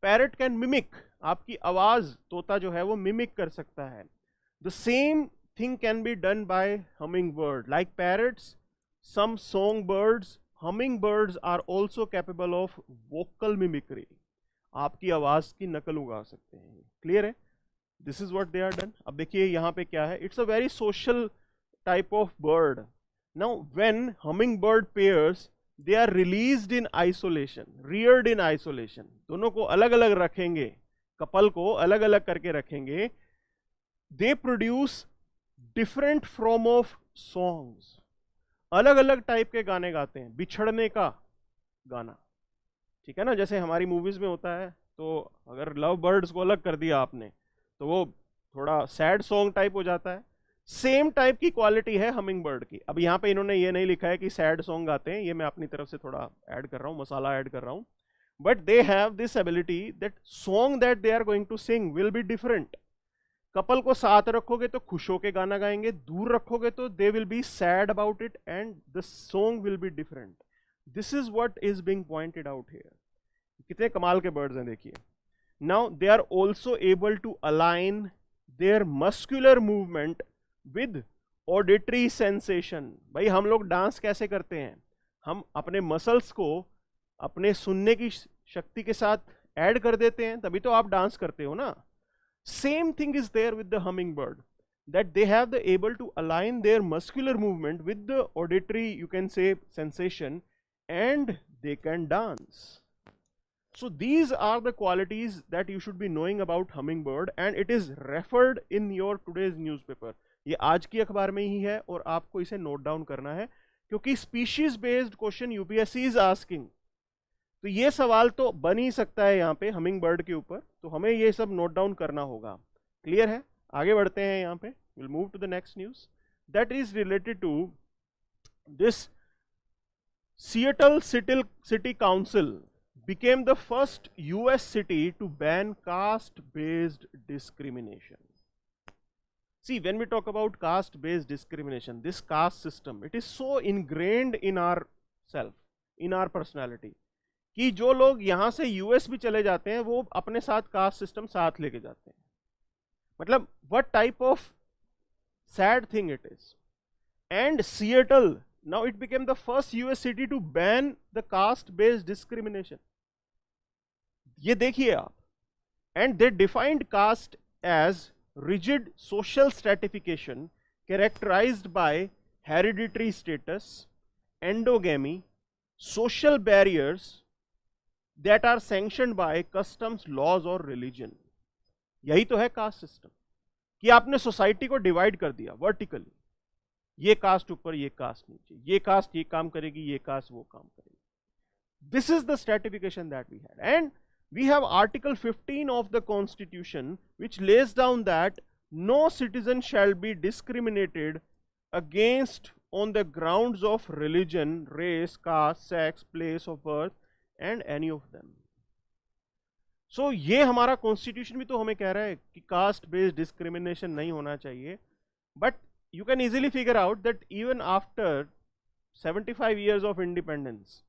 पैरट कैन मिमिक, आपकी आवाज़ तोता जो है वो मिमिक कर सकता है। The same thing can be done by hummingbird. Like parrots, some songbirds, hummingbirds are also capable of vocal mimicry. आपकी आवाज की नकल उगा सकते हैं। क्लियर है? This is what they are done. अब देखिए यहाँ पे क्या है, it's a very social type of bird. Now when hummingbird pairs, they are released in isolation, reared in isolation. दोनों को अलग अलग रखेंगे, कपल को अलग अलग करके रखेंगे। They produce different form of songs, अलग अलग टाइप के गाने गाते हैं, बिछड़ने का गाना, ठीक है ना, जैसे हमारी मूवीज में होता है। तो अगर लव बर्ड्स को अलग कर दिया आपने तो वो थोड़ा सैड सॉन्ग टाइप हो जाता है। सेम टाइप की क्वालिटी है हमिंग बर्ड की। अब यहाँ पे इन्होंने ये नहीं लिखा है कि सैड सॉन्ग गाते हैं, ये मैं अपनी तरफ से थोड़ा ऐड कर रहा हूँ, मसाला ऐड कर रहा हूँ, but they have this ability that song that they are going to sing will be different. Couple को साथ रखोगे तो खुश होके गाना गाएंगे, दूर रखोगे तो they will be sad about it and the song will be different. This is what is being pointed out here. कितने कमाल के बर्ड्स हैं देखिए। Now they are also able to align their muscular movement with auditory sensation. भाई हम लोग dance कैसे करते हैं, हम अपने मसल्स को अपने सुनने की शक्ति के साथ ऐड कर देते हैं, तभी तो आप डांस करते हो ना। Same thing is there with the hummingbird, that they have the able to align their muscular movement with the auditory, you can say, sensation, and they can dance. So these are the qualities that you should be knowing about hummingbird, and it is referred in your today's newspaper. ये आज की अखबार में ही है और आपको इसे note down करना है, क्योंकि species based question UPSC is asking. तो ये सवाल तो बन ही सकता है यहाँ पे हमिंग बर्ड के ऊपर, तो हमें ये सब नोट डाउन करना होगा। क्लियर है? आगे बढ़ते हैं यहाँ पे, will move to the next news that is related to this. Seattle city council became the first US city to ban caste-based discrimination. See, when we talk about caste-based discrimination, this caste system, it is so ingrained in our self, in our personality, कि जो लोग यहाँ से US भी चले जाते हैं वो अपने साथ कास्ट सिस्टम साथ लेके जाते हैं। मतलब what type of sad thing it is. And Seattle, now it became the first US city to ban the caste-based discrimination. ये देखिए आप, and they defined caste as rigid social stratification characterized by hereditary status, endogamy, social barriers that are sanctioned by customs, laws और religion. यही तो है caste system, कि आपने society को डिवाइड कर दिया वर्टिकली, ये कास्ट ऊपर, ये कास्ट नीचे, ये कास्ट ये काम करेगी, ये कास्ट वो काम करेगी। This is the stratification that we had, and we have Article 15 of the Constitution, which lays down that no citizen shall be discriminated against on the grounds of religion, race, caste, sex, place of birth, and any of them. So ये हमारा constitution भी तो हमें कह रहा है कि caste based discrimination नहीं होना चाहिए, but you can easily figure out that even after 75 years of independence,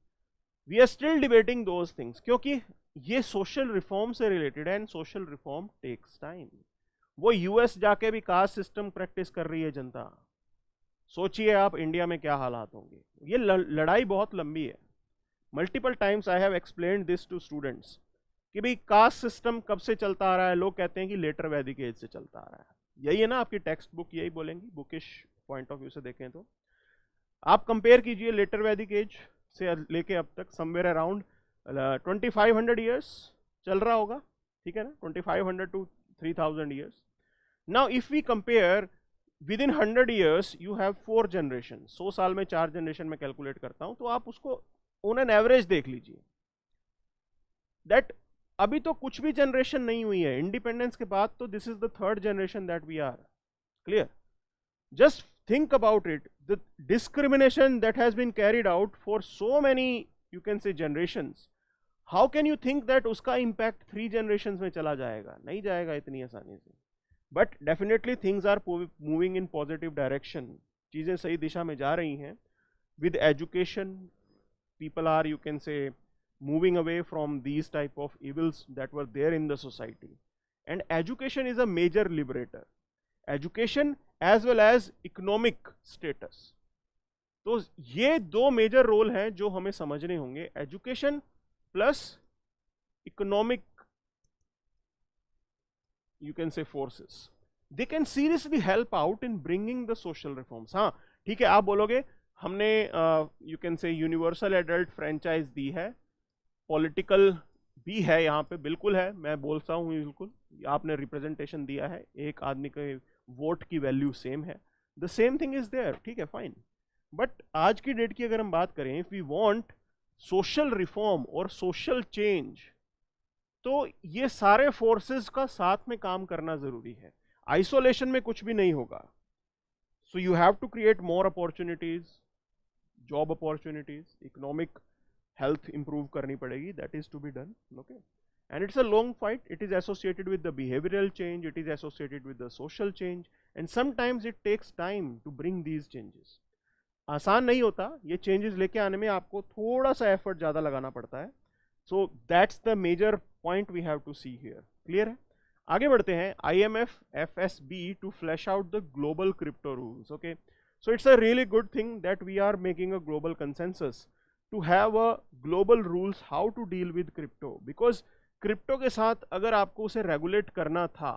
we are still debating those things, क्योंकि ये सोशल रिफॉर्म से रिलेटेड है, and social reform takes time. वो यूएस जाके भी कास्ट सिस्टम प्रैक्टिस कर रही है जनता, सोचिए आप इंडिया में क्या हालात होंगे। ये लड़ाई बहुत लंबी है। Multiple times I have explained this to students कि भाई कास्ट सिस्टम कब से चलता आ रहा है। लोग कहते हैं कि लेटर वैदिक एज से चलता आ रहा है, यही है ना, आपकी टेक्स्ट बुक यही बोलेंगी, बुकिश पॉइंट ऑफ व्यू से देखें तो। आप कंपेयर कीजिए लेटर वैदिक एज से लेके अब तक, समवेयर अराउंड 2500 ईयर्स चल रहा होगा, ठीक है ना, 2500 to 3000 years. Now if we compare with in 100 years you have 4 generation, 100 साल में 4 जनरेशन में कैलकुलेट करता हूं, तो आप उसको ऑन एन एवरेज देख लीजिए दैट अभी तो कुछ भी जनरेशन नहीं हुई है इंडिपेंडेंस के बाद, तो this is the 3rd generation that we are. Clear? Just think about it, the discrimination that has been carried out for so many, you can say, generations. How can you think that उसका impact 3 generations में चला जाएगा? नहीं जाएगा इतनी आसानी से। But definitely things are moving in positive direction. चीजें सही दिशा में जा रही हैं। With education, people are, you can say, moving away from these type of evils that were there in the society. And education is a major liberator. Education as well as economic status. तो ये 2 major role हैं जो हमें समझने होंगे, education plus economic, you can say forces, they can seriously help out in bringing the social reforms. हाँ ठीक है, आप बोलोगे हमने you can say universal adult franchise दी है, पॉलिटिकल भी है यहाँ पे, बिल्कुल है, मैं बोलता हूँ बिल्कुल, आपने रिप्रेजेंटेशन दिया है, एक आदमी के वोट की वैल्यू सेम है, the same thing is there, ठीक है, फाइन। बट आज की डेट की अगर हम बात करें, if we want social reform और सोशल चेंज, तो ये सारे फोर्सेस का साथ में काम करना जरूरी है, आइसोलेशन में कुछ भी नहीं होगा। So you have to create more opportunities, job opportunities, economic health improve करनी पड़ेगी, that is to be done, okay. And it's a long fight. It is associated with the behavioral change, it is associated with the social change, and sometimes it takes time to bring these changes. आसान नहीं होता, ये changes लेके आने में आपको थोड़ा सा effort ज़्यादा लगाना पड़ता है। So that's the major point we have to see here. Clear है? आगे बढ़ते हैं, IMF FSB to flesh out the global crypto rules. Okay, so it's a really good thing that we are making a global consensus to have a global rules how to deal with crypto, because crypto के साथ अगर आपको उसे regulate करना था,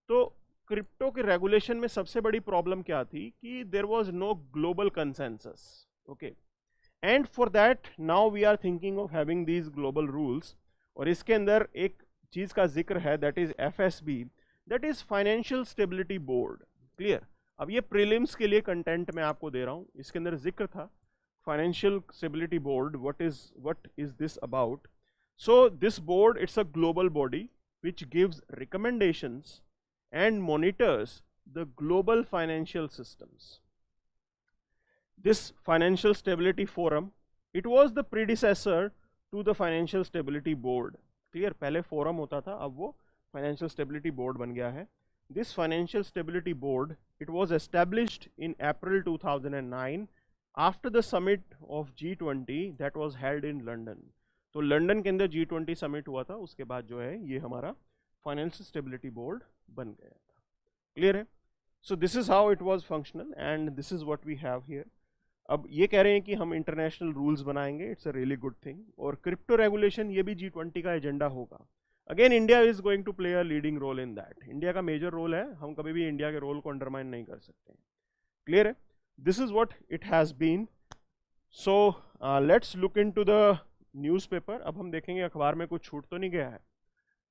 तो crypto के regulation में सबसे बड़ी प्रॉब्लम क्या थी कि there was no global consensus, okay. And for that now we are thinking of having these global rules, और इसके अंदर एक चीज का जिक्र है, that is FSB, that is financial stability board. Clear? अब ये प्रीलिम्स के लिए कंटेंट मैं आपको दे रहा हूं, इसके अंदर जिक्र था financial stability board, what is this about? So this board, it's a global body which gives recommendations and monitors the global financial systems. This Financial Stability Forum, it was the predecessor to the Financial Stability Board. Clear? पहले forum होता था, अब वो Financial Stability Board बन गया है. This Financial Stability Board, it was established in April 2009 after the summit of G20 that was held in London. तो London के अंदर G20 समिट हुआ था, उसके बाद जो है ये हमारा फाइनेंशियल स्टेबिलिटी बोर्ड बन गया था। क्लियर है? So this is how it was functional and this is what we have here. अब ये कह रहे हैं कि हम इंटरनेशनल रूल्स बनाएंगे, it's a really good thing, और क्रिप्टो रेगुलेशन ये भी G20 का एजेंडा होगा। Again India is going to play a leading role in that, India का मेजर रोल है, हम कभी भी इंडिया के रोल को अंडरमाइन नहीं कर सकते। क्लियर है? This is what it has been. So let's look into the newspaper. अब हम देखेंगे अखबार में कुछ छूट तो नहीं गया है,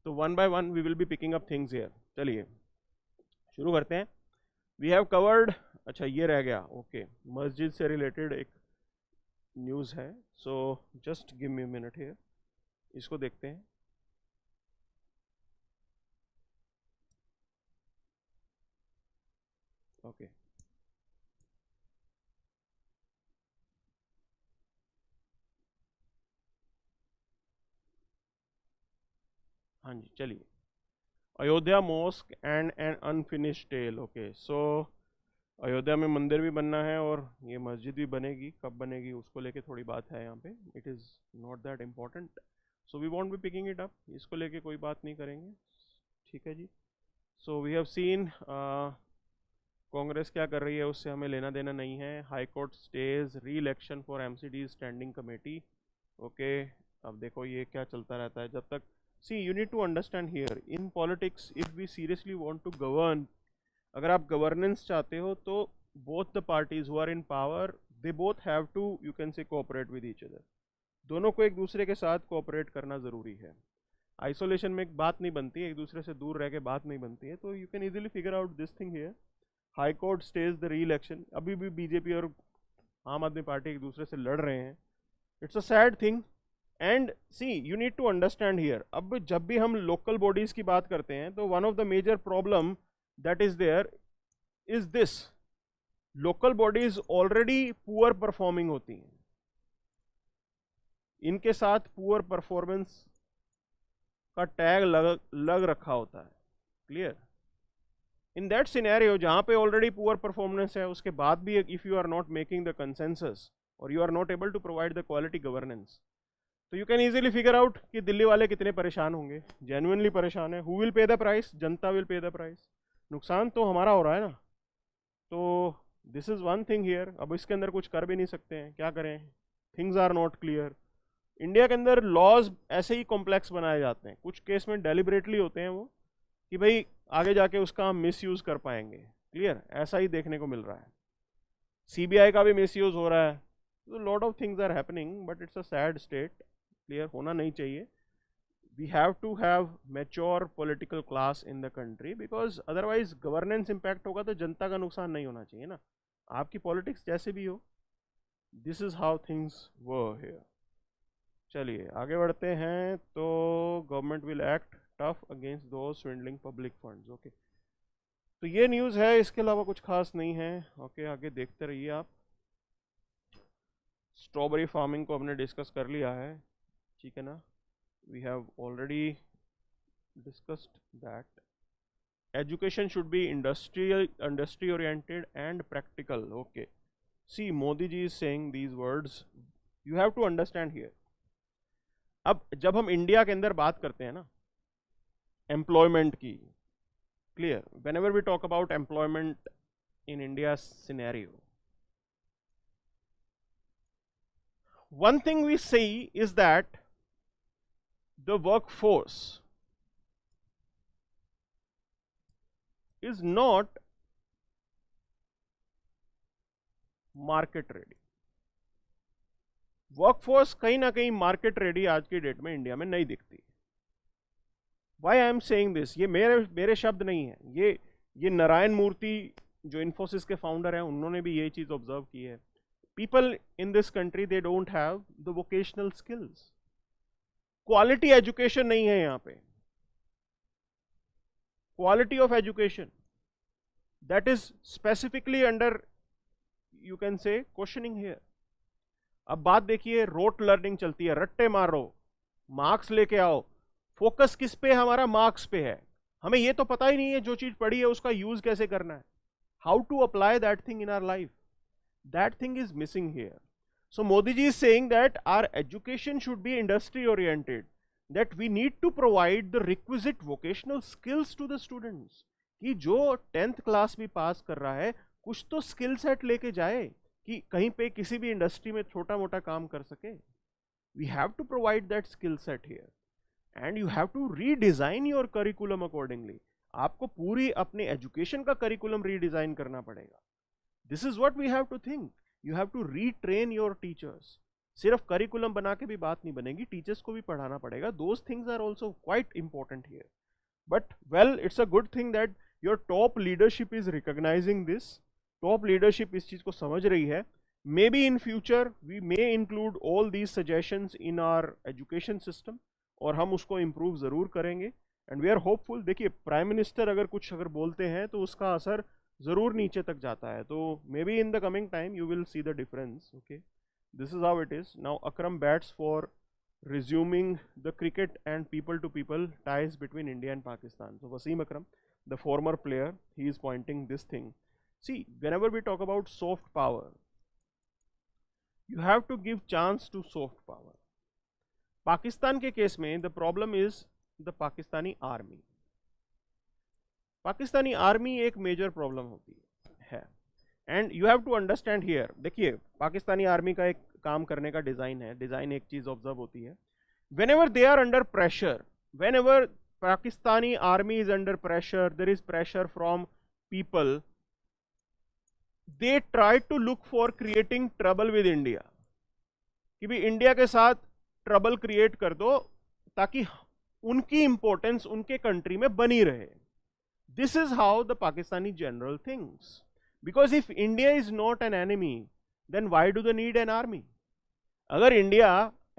तो one by one we will be picking up things here. चलिए शुरू करते हैं। वी हैव कवर्ड, अच्छा ये रह गया, ओके, मस्जिद से रिलेटेड एक न्यूज़ है, so just give me a minute here, इसको देखते हैं। ओके, हाँ जी, चलिए। Ayodhya mosque and an unfinished tale. Okay, so Ayodhya में मंदिर भी बनना है और ये मस्जिद भी बनेगी, कब बनेगी उसको लेके थोड़ी बात है यहाँ पे। It is not that important, so we won't be picking it up, इसको लेके कोई बात नहीं करेंगे, ठीक है जी। So we have seen Congress क्या कर रही है, उससे हमें लेना देना नहीं है। हाई कोर्ट स्टेज री election for MCD standing committee. Okay, अब देखो ये क्या चलता रहता है जब तक। See, you need to understand here, in politics, if we seriously want to govern, अगर आप governance चाहते हो तो both the parties who are in power, they both have to, you can say, cooperate with each other. दोनों को एक दूसरे के साथ cooperate करना ज़रूरी है। आइसोलेशन में एक बात नहीं बनती है, एक दूसरे से दूर रह के बात नहीं बनती है, तो you can easily figure out this thing here. High Court stays the re-election, अभी भी BJP और आम आदमी पार्टी एक दूसरे से लड़ रहे हैं। It's a sad thing. And see you need to understand here, अब जब भी हम लोकल बॉडीज की बात करते हैं तो one of the major problem that is there is this, local bodies already poor performing होती हैं, इनके साथ पुअर परफॉर्मेंस का टैग लग रखा होता है। क्लियर? इन दैट सिनेरियो जहां पे ऑलरेडी पुअर परफॉर्मेंस है, उसके बाद भी if you are not making the consensus और you are not able to provide the quality governance, तो you can easily figure out कि दिल्ली वाले कितने परेशान होंगे, जेन्युइनली परेशान है। Who will pay the price? जनता विल पे द प्राइस। नुकसान तो हमारा हो रहा है ना, तो this is one thing here. अब इसके अंदर कुछ कर भी नहीं सकते हैं, क्या करें, things are not clear. India के अंदर लॉज ऐसे ही कॉम्प्लेक्स बनाए जाते हैं, कुछ केस में डेलिबरेटली होते हैं वो, कि भाई आगे जाके उसका हम मिस यूज कर पाएंगे। क्लियर? ऐसा ही देखने को मिल रहा है, CBI का भी मिस यूज हो रहा है, तो lot of things are happening, but it's a sad state. Clear? होना नहीं चाहिए। we have to have mature political class in the country, because otherwise governance impact होगा तो जनता का नुकसान नहीं होना चाहिए ना, आपकी पॉलिटिक्स जैसे भी हो. This is how things were here. चलिए आगे बढ़ते हैं. तो government will act tough against those swindling public funds. Okay, तो ये न्यूज़ है, इसके अलावा कुछ खास नहीं है. ओके, आगे देखते रहिए आप. स्ट्रॉबेरी फार्मिंग को हमने डिस्कस कर लिया है, ठीक है ना. We have already discussed that. Education should be industry oriented and practical. Okay, see Modi ji is saying these words, you have to understand here. अब जब हम इंडिया के अंदर बात करते हैं ना एम्प्लॉयमेंट की, clear, whenever we talk about employment in India's scenario, one thing we see is that the workforce is not market ready. Workforce कहीं ना कहीं मार्केट रेडी आज की डेट में इंडिया में नहीं दिखती. Why I am saying this, ये मेरे शब्द नहीं है, ये नारायण मूर्ति जो इन्फोसिस के फाउंडर हैं उन्होंने भी ये चीज ऑब्जर्व की है. People in this country they don't have the vocational skills. Quality education नहीं है यहाँ पे. Quality of education that is specifically under, you can से, क्वेश्चनिंग हियर. अब बात देखिए, रोट लर्निंग चलती है, रट्टे मारो, मार्क्स लेके आओ. फोकस किस पे, हमारा मार्क्स पे है. हमें ये तो पता ही नहीं है जो चीज पढ़ी है उसका यूज कैसे करना है. How to apply that thing in our life, that thing is missing here. So Modi ji is saying that our education should be industry oriented, that we need to provide the requisite vocational skills to the students. कि जो 10th class भी पास कर रहा है कुछ तो skill set लेके जाए कि कहीं पे किसी भी इंडस्ट्री में छोटा मोटा काम कर सके. We have to provide that skill set here. And you have to redesign your curriculum accordingly. आपको पूरी अपने एजुकेशन का करिकुलम रीडिजाइन करना पड़ेगा. This is what we have to think. You have to retrain your teachers. सिर्फ curriculum बना के भी बात नहीं बनेगी, टीचर्स को भी पढ़ाना पड़ेगा. Those things are also quite important here. But well, it's a good thing that your top leadership is recognising this. Top leadership इस चीज को समझ रही है. Maybe in future we may include all these suggestions in our education system, और हम उसको improve ज़रूर करेंगे. And we are hopeful. देखिए, प्राइम मिनिस्टर अगर बोलते हैं तो उसका असर ज़रूर नीचे तक जाता है. तो may be in the coming time you will see the difference. Okay, this is how it is. Now Akram bats for resuming the cricket and people to people ties between India and Pakistan. So Wasim Akram, the former player, he is pointing this thing. See, whenever we talk about soft power, you have to give chance to soft power. Pakistan के case में the problem is the Pakistani army. Pakistani army एक major problem होती है. And you have to understand here. देखिए, Pakistani army का एक काम करने का डिजाइन है. डिजाइन एक चीज ऑब्जर्व होती है. Whenever they are under pressure, whenever Pakistani army is under pressure, there is pressure from people. They try to look for creating trouble with India. कि भी इंडिया के साथ ट्रबल क्रिएट कर दो ताकि उनकी इंपॉर्टेंस उनके कंट्री में बनी रहे. This is how the Pakistani general thinks. Because if India is not an enemy, then why do they need an army? अगर इंडिया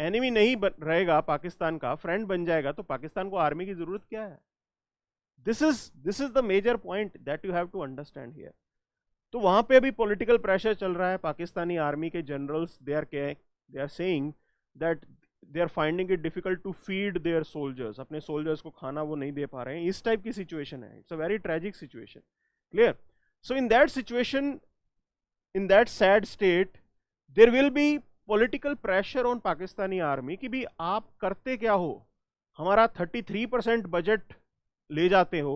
एनिमी नहीं रहेगा, पाकिस्तान का फ्रेंड बन जाएगा, तो पाकिस्तान को आर्मी की जरूरत क्या है? This is the major point that you have to understand here. तो वहां पे अभी पॉलिटिकल प्रेशर चल रहा है. पाकिस्तानी आर्मी के generals they are saying that they are finding it difficult to feed their soldiers. अपने सोल्जर्स को खाना वो नहीं दे पा रहे हैं. इस टाइप की सिचुएशन है. It's a very tragic situation. Clear? So in that situation, in that sad state, there will be political pressure on Pakistani army कि भी आप करते क्या हो? हमारा 33% बजट ले जाते हो,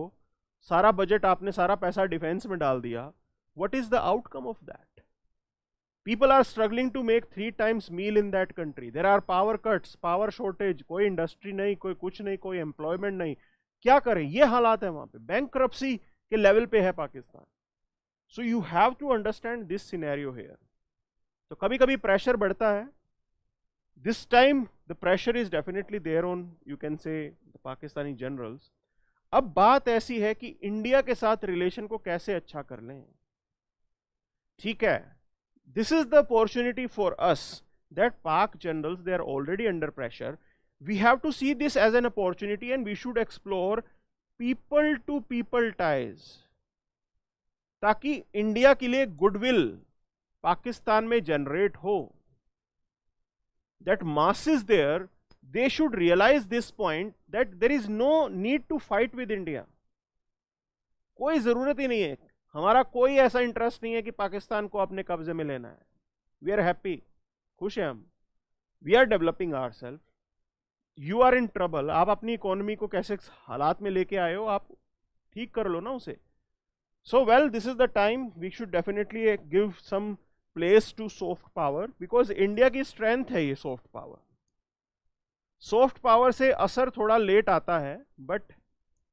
सारा बजट आपने सारा पैसा डिफेंस में डाल दिया. What is the outcome of that? People are struggling to make 3 times meal in that country. There are power cuts, power shortage, कोई इंडस्ट्री नहीं, कोई कुछ नहीं, कोई एम्प्लॉयमेंट नहीं. क्या करें? ये हालात है वहां पे. बैंकरप्सी के लेवल पे है Pakistan. So you have to understand this scenario here. तो कभी कभी प्रेशर बढ़ता है. This time the pressure is definitely there on, you can say, the Pakistani generals. अब बात ऐसी है कि इंडिया के साथ रिलेशन को कैसे अच्छा कर लें. ठीक है, this is the opportunity for us, that Pak generals, they are already under pressure. We have to see this as an opportunity and we should explore people to people ties, ताकि India के लिए goodwill Pakistan में generate हो. That masses there, they should realize this point that there is no need to fight with India. कोई जरूरत ही नहीं है, हमारा कोई ऐसा इंटरेस्ट नहीं है कि पाकिस्तान को अपने कब्जे में लेना है. वी आर हैप्पी, खुश हैं हम. We are developing ourself. You are in trouble. आप अपनी इकोनॉमी को कैसे हालात में लेके आए हो, आप ठीक कर लो ना उसे. So well, this is the time we should definitely give some place to soft power, because India की स्ट्रेंथ है ये सॉफ्ट पावर. सॉफ्ट पावर से असर थोड़ा लेट आता है, but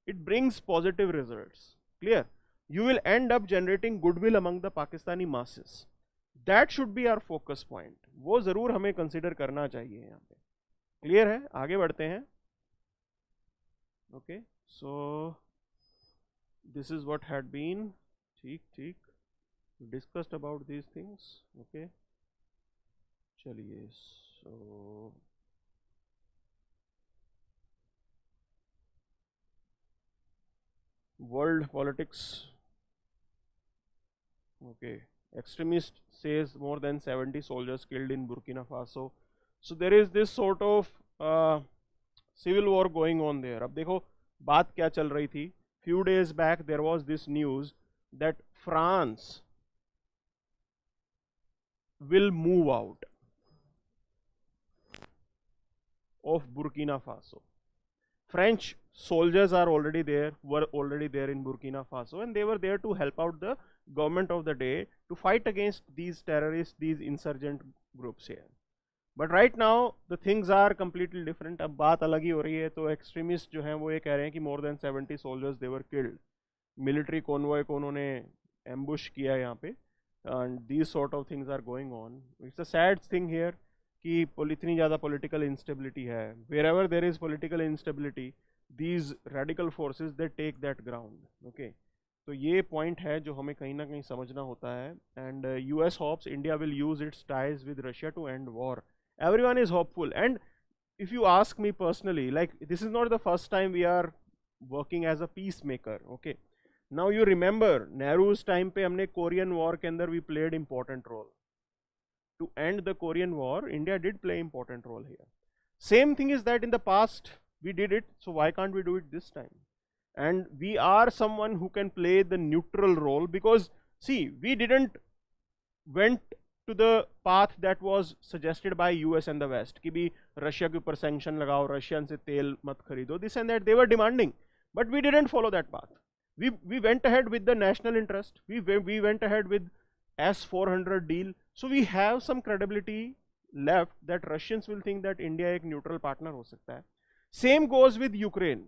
it brings positive results. Clear? You will end up generating goodwill among the Pakistani masses. That should be our focus point. वो जरूर हमें कंसिडर करना चाहिए यहाँ पे. क्लियर है? आगे बढ़ते हैं. Okay, so this is what had been. ठीक ठीक, discussed about these things. Okay, चलिए. सो वर्ल्ड पॉलिटिक्स. Okay, extremist says more than 70 soldiers killed in Burkina Faso. So there is this sort of civil war going on there. अब देखो बात क्या चल रही थी. Few days back there was this news that France will move out of Burkina Faso. French soldiers are already there, were already there in Burkina Faso, and they were there to help out the government of the day to fight against these terrorists, these insurgent groups here. But right now the things are completely different. अब बात अलग ही हो रही है. तो extremists जो हैं वो ये कह रहे हैं कि more than 70 soldiers they were killed. Military convoy को उन्होंने ambush किया यहाँ पे, and these sort of things are going on. It's a sad thing here कि इतनी ज़्यादा political instability है. Wherever there is political instability, these radical forces they take that ground. Okay, तो ये पॉइंट है जो हमें कहीं ना कहीं समझना होता है. And US hopes India will use its ties with Russia to end war. Everyone is hopeful. And if you ask me personally, like this is not the first time we are working as a peacemaker. Okay, now you remember Nehru's time पे हमने Korean war के अंदर we played important role. To end the Korean war India did play important role here. Same thing is that in the past we did it, so why can't we do it this time? And we are someone who can play the neutral role, because see, we didn't went to the path that was suggested by US and the West कि भी Russia के ऊपर sanction लगाओ, Russian से तेल मत खरीदो, this and that they were demanding, but we didn't follow that path. We went ahead with the national interest. We went ahead with S-400 deal, so we have some credibility left that Russians will think that India एक neutral partner हो सकता है. Same goes with Ukraine.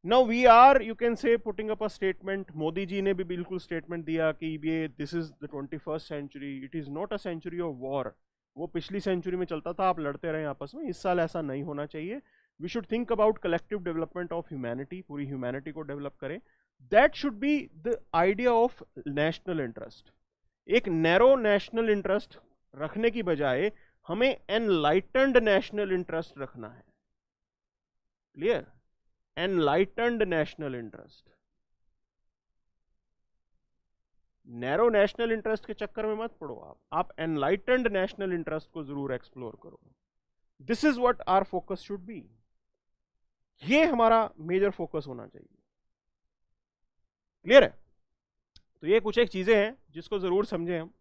Now we are, you can say, putting up a statement. Modi ji ने भी बिल्कुल statement दिया कि ये this is the 21st century. It is not a century of war. वो पिछली सेंचुरी में चलता था, आप लड़ते रहे आपस में. इस साल ऐसा नहीं होना चाहिए. We should think about collective development of humanity. पूरी humanity को develop करें. That should be the idea of national interest. एक narrow national interest रखने की बजाय हमें enlightened national interest रखना है. Clear? Enlightened national interest. Narrow national interest के चक्कर में मत पड़ो आप enlightened national interest को जरूर एक्सप्लोर करो. This is what our focus should be. ये हमारा मेजर फोकस होना चाहिए. क्लियर है? तो ये कुछ एक चीजें हैं जिसको जरूर समझें हम.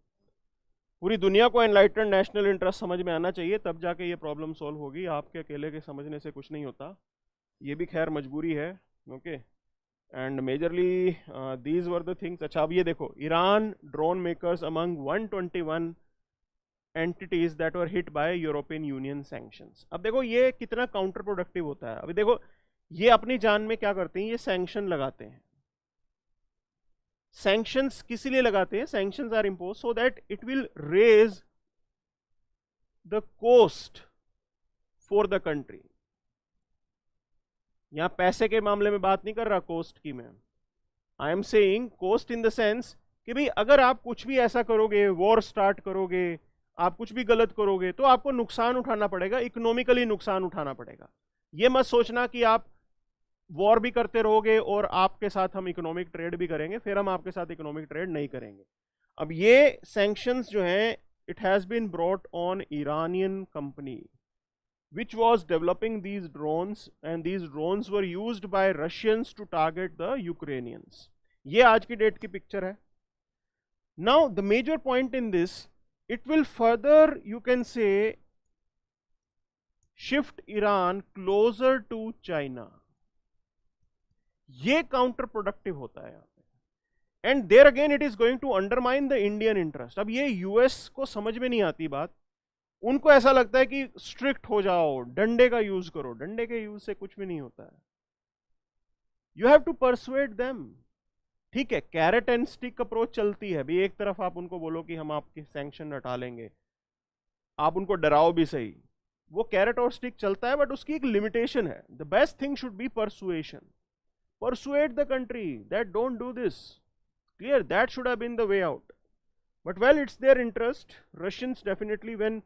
पूरी दुनिया को एनलाइटेंड नेशनल इंटरेस्ट समझ में आना चाहिए, तब जाके ये प्रॉब्लम सॉल्व होगी. आपके अकेले के समझने से कुछ नहीं होता. ये भी खैर मजबूरी है. Okay, and majorly these were the things. अच्छा, अब ये देखो, Iran drone makers among 121 entities that were hit by European union sanctions. अब देखो ये कितना काउंटर प्रोडक्टिव होता है. अभी देखो ये अपनी जान में क्या करते हैं, ये सैंक्शन लगाते हैं. सैंक्शंस किस लिए लगाते हैं? Sanctions are impose so that it will raise the cost for the country. यहां पैसे के मामले में बात नहीं कर रहा कॉस्ट की मैं, आई am saying cost in the sense कि भाई अगर आप कुछ भी ऐसा करोगे, वॉर स्टार्ट करोगे, आप कुछ भी गलत करोगे तो आपको नुकसान उठाना पड़ेगा, इकोनॉमिकली नुकसान उठाना पड़ेगा। ये मत सोचना कि आप वॉर भी करते रहोगे और आपके साथ हम इकोनॉमिक ट्रेड भी करेंगे, फिर हम आपके साथ इकोनॉमिक ट्रेड नहीं करेंगे। अब ये सैंक्शंस जो हैं, it has been brought on Iranian company which was developing these drones, and these drones were used by Russians to target the Ukrainians. ये आज की डेट की पिक्चर है। Now the major point in this, it will further, you can say, shift Iran closer to China. ये counterproductive होता है यहाँ पे, and there again it is going to undermine the Indian interest. अब ये US को समझ में नहीं आती बात, उनको ऐसा लगता है कि स्ट्रिक्ट हो जाओ, डंडे का यूज करो। डंडे के यूज से कुछ भी नहीं होता है, you have to persuade them. ठीक है, कैरेट एंड स्टिक अप्रोच चलती है भी, एक तरफ आप उनको बोलो कि हम आपके सैंक्शन हटा लेंगे, आप उनको डराओ भी सही, वो कैरेट और स्टिक चलता है, बट उसकी एक लिमिटेशन है। The best thing should be persuasion, persuade the country that don't do this. Clear, that should have been the way out. But well, it's their interest. Russians definitely, when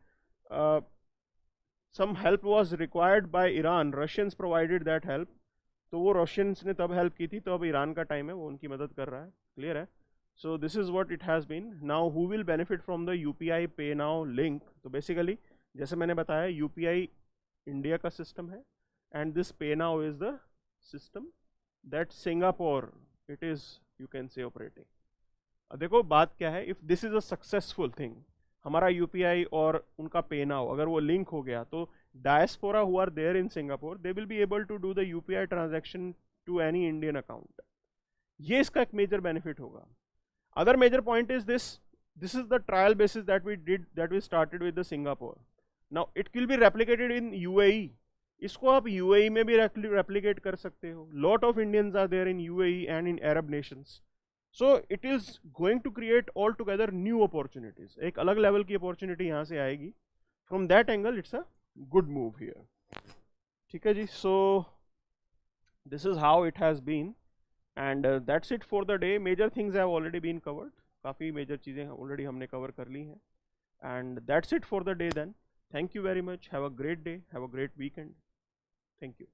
some help was required by Iran, Russians provided that help. तो वो Russians ने तब help की थी, तो अब Iran का time है, वो उनकी मदद कर रहा है। Clear है? So this is what it has been. Now who will benefit from the UPI Pay Now link? तो basically जैसे मैंने बताया, UPI इंडिया का सिस्टम है, and this Pay Now is the system that Singapore it is, you can say, operating. अब देखो बात क्या है, if this is a successful thing, हमारा UPI और उनका Pay Now अगर वो लिंक हो गया, तो diaspora who are there in Singapore, they will be able to do the UPI transaction to any Indian account. ये इसका एक मेजर बेनिफिट होगा। Other major point is this is the trial basis that we started with the Singapore. Now it will be replicated in UAE. इसको आप UAE में भी replicate कर सकते हो। Lot of Indians are there in UAE and in Arab nations, so it is going to create all together new opportunities. एक अलग level की अपॉर्चुनिटी यहाँ से आएगी। From that angle it's a good move here. ठीक है जी, so this is how it has been, and that's it for the day. Major things have already been covered, काफ़ी मेजर चीज़ें ऑलरेडी हमने कवर कर ली हैं, and that's it for the day then. Thank you very much. Have a great day. Have a great weekend. Thank you.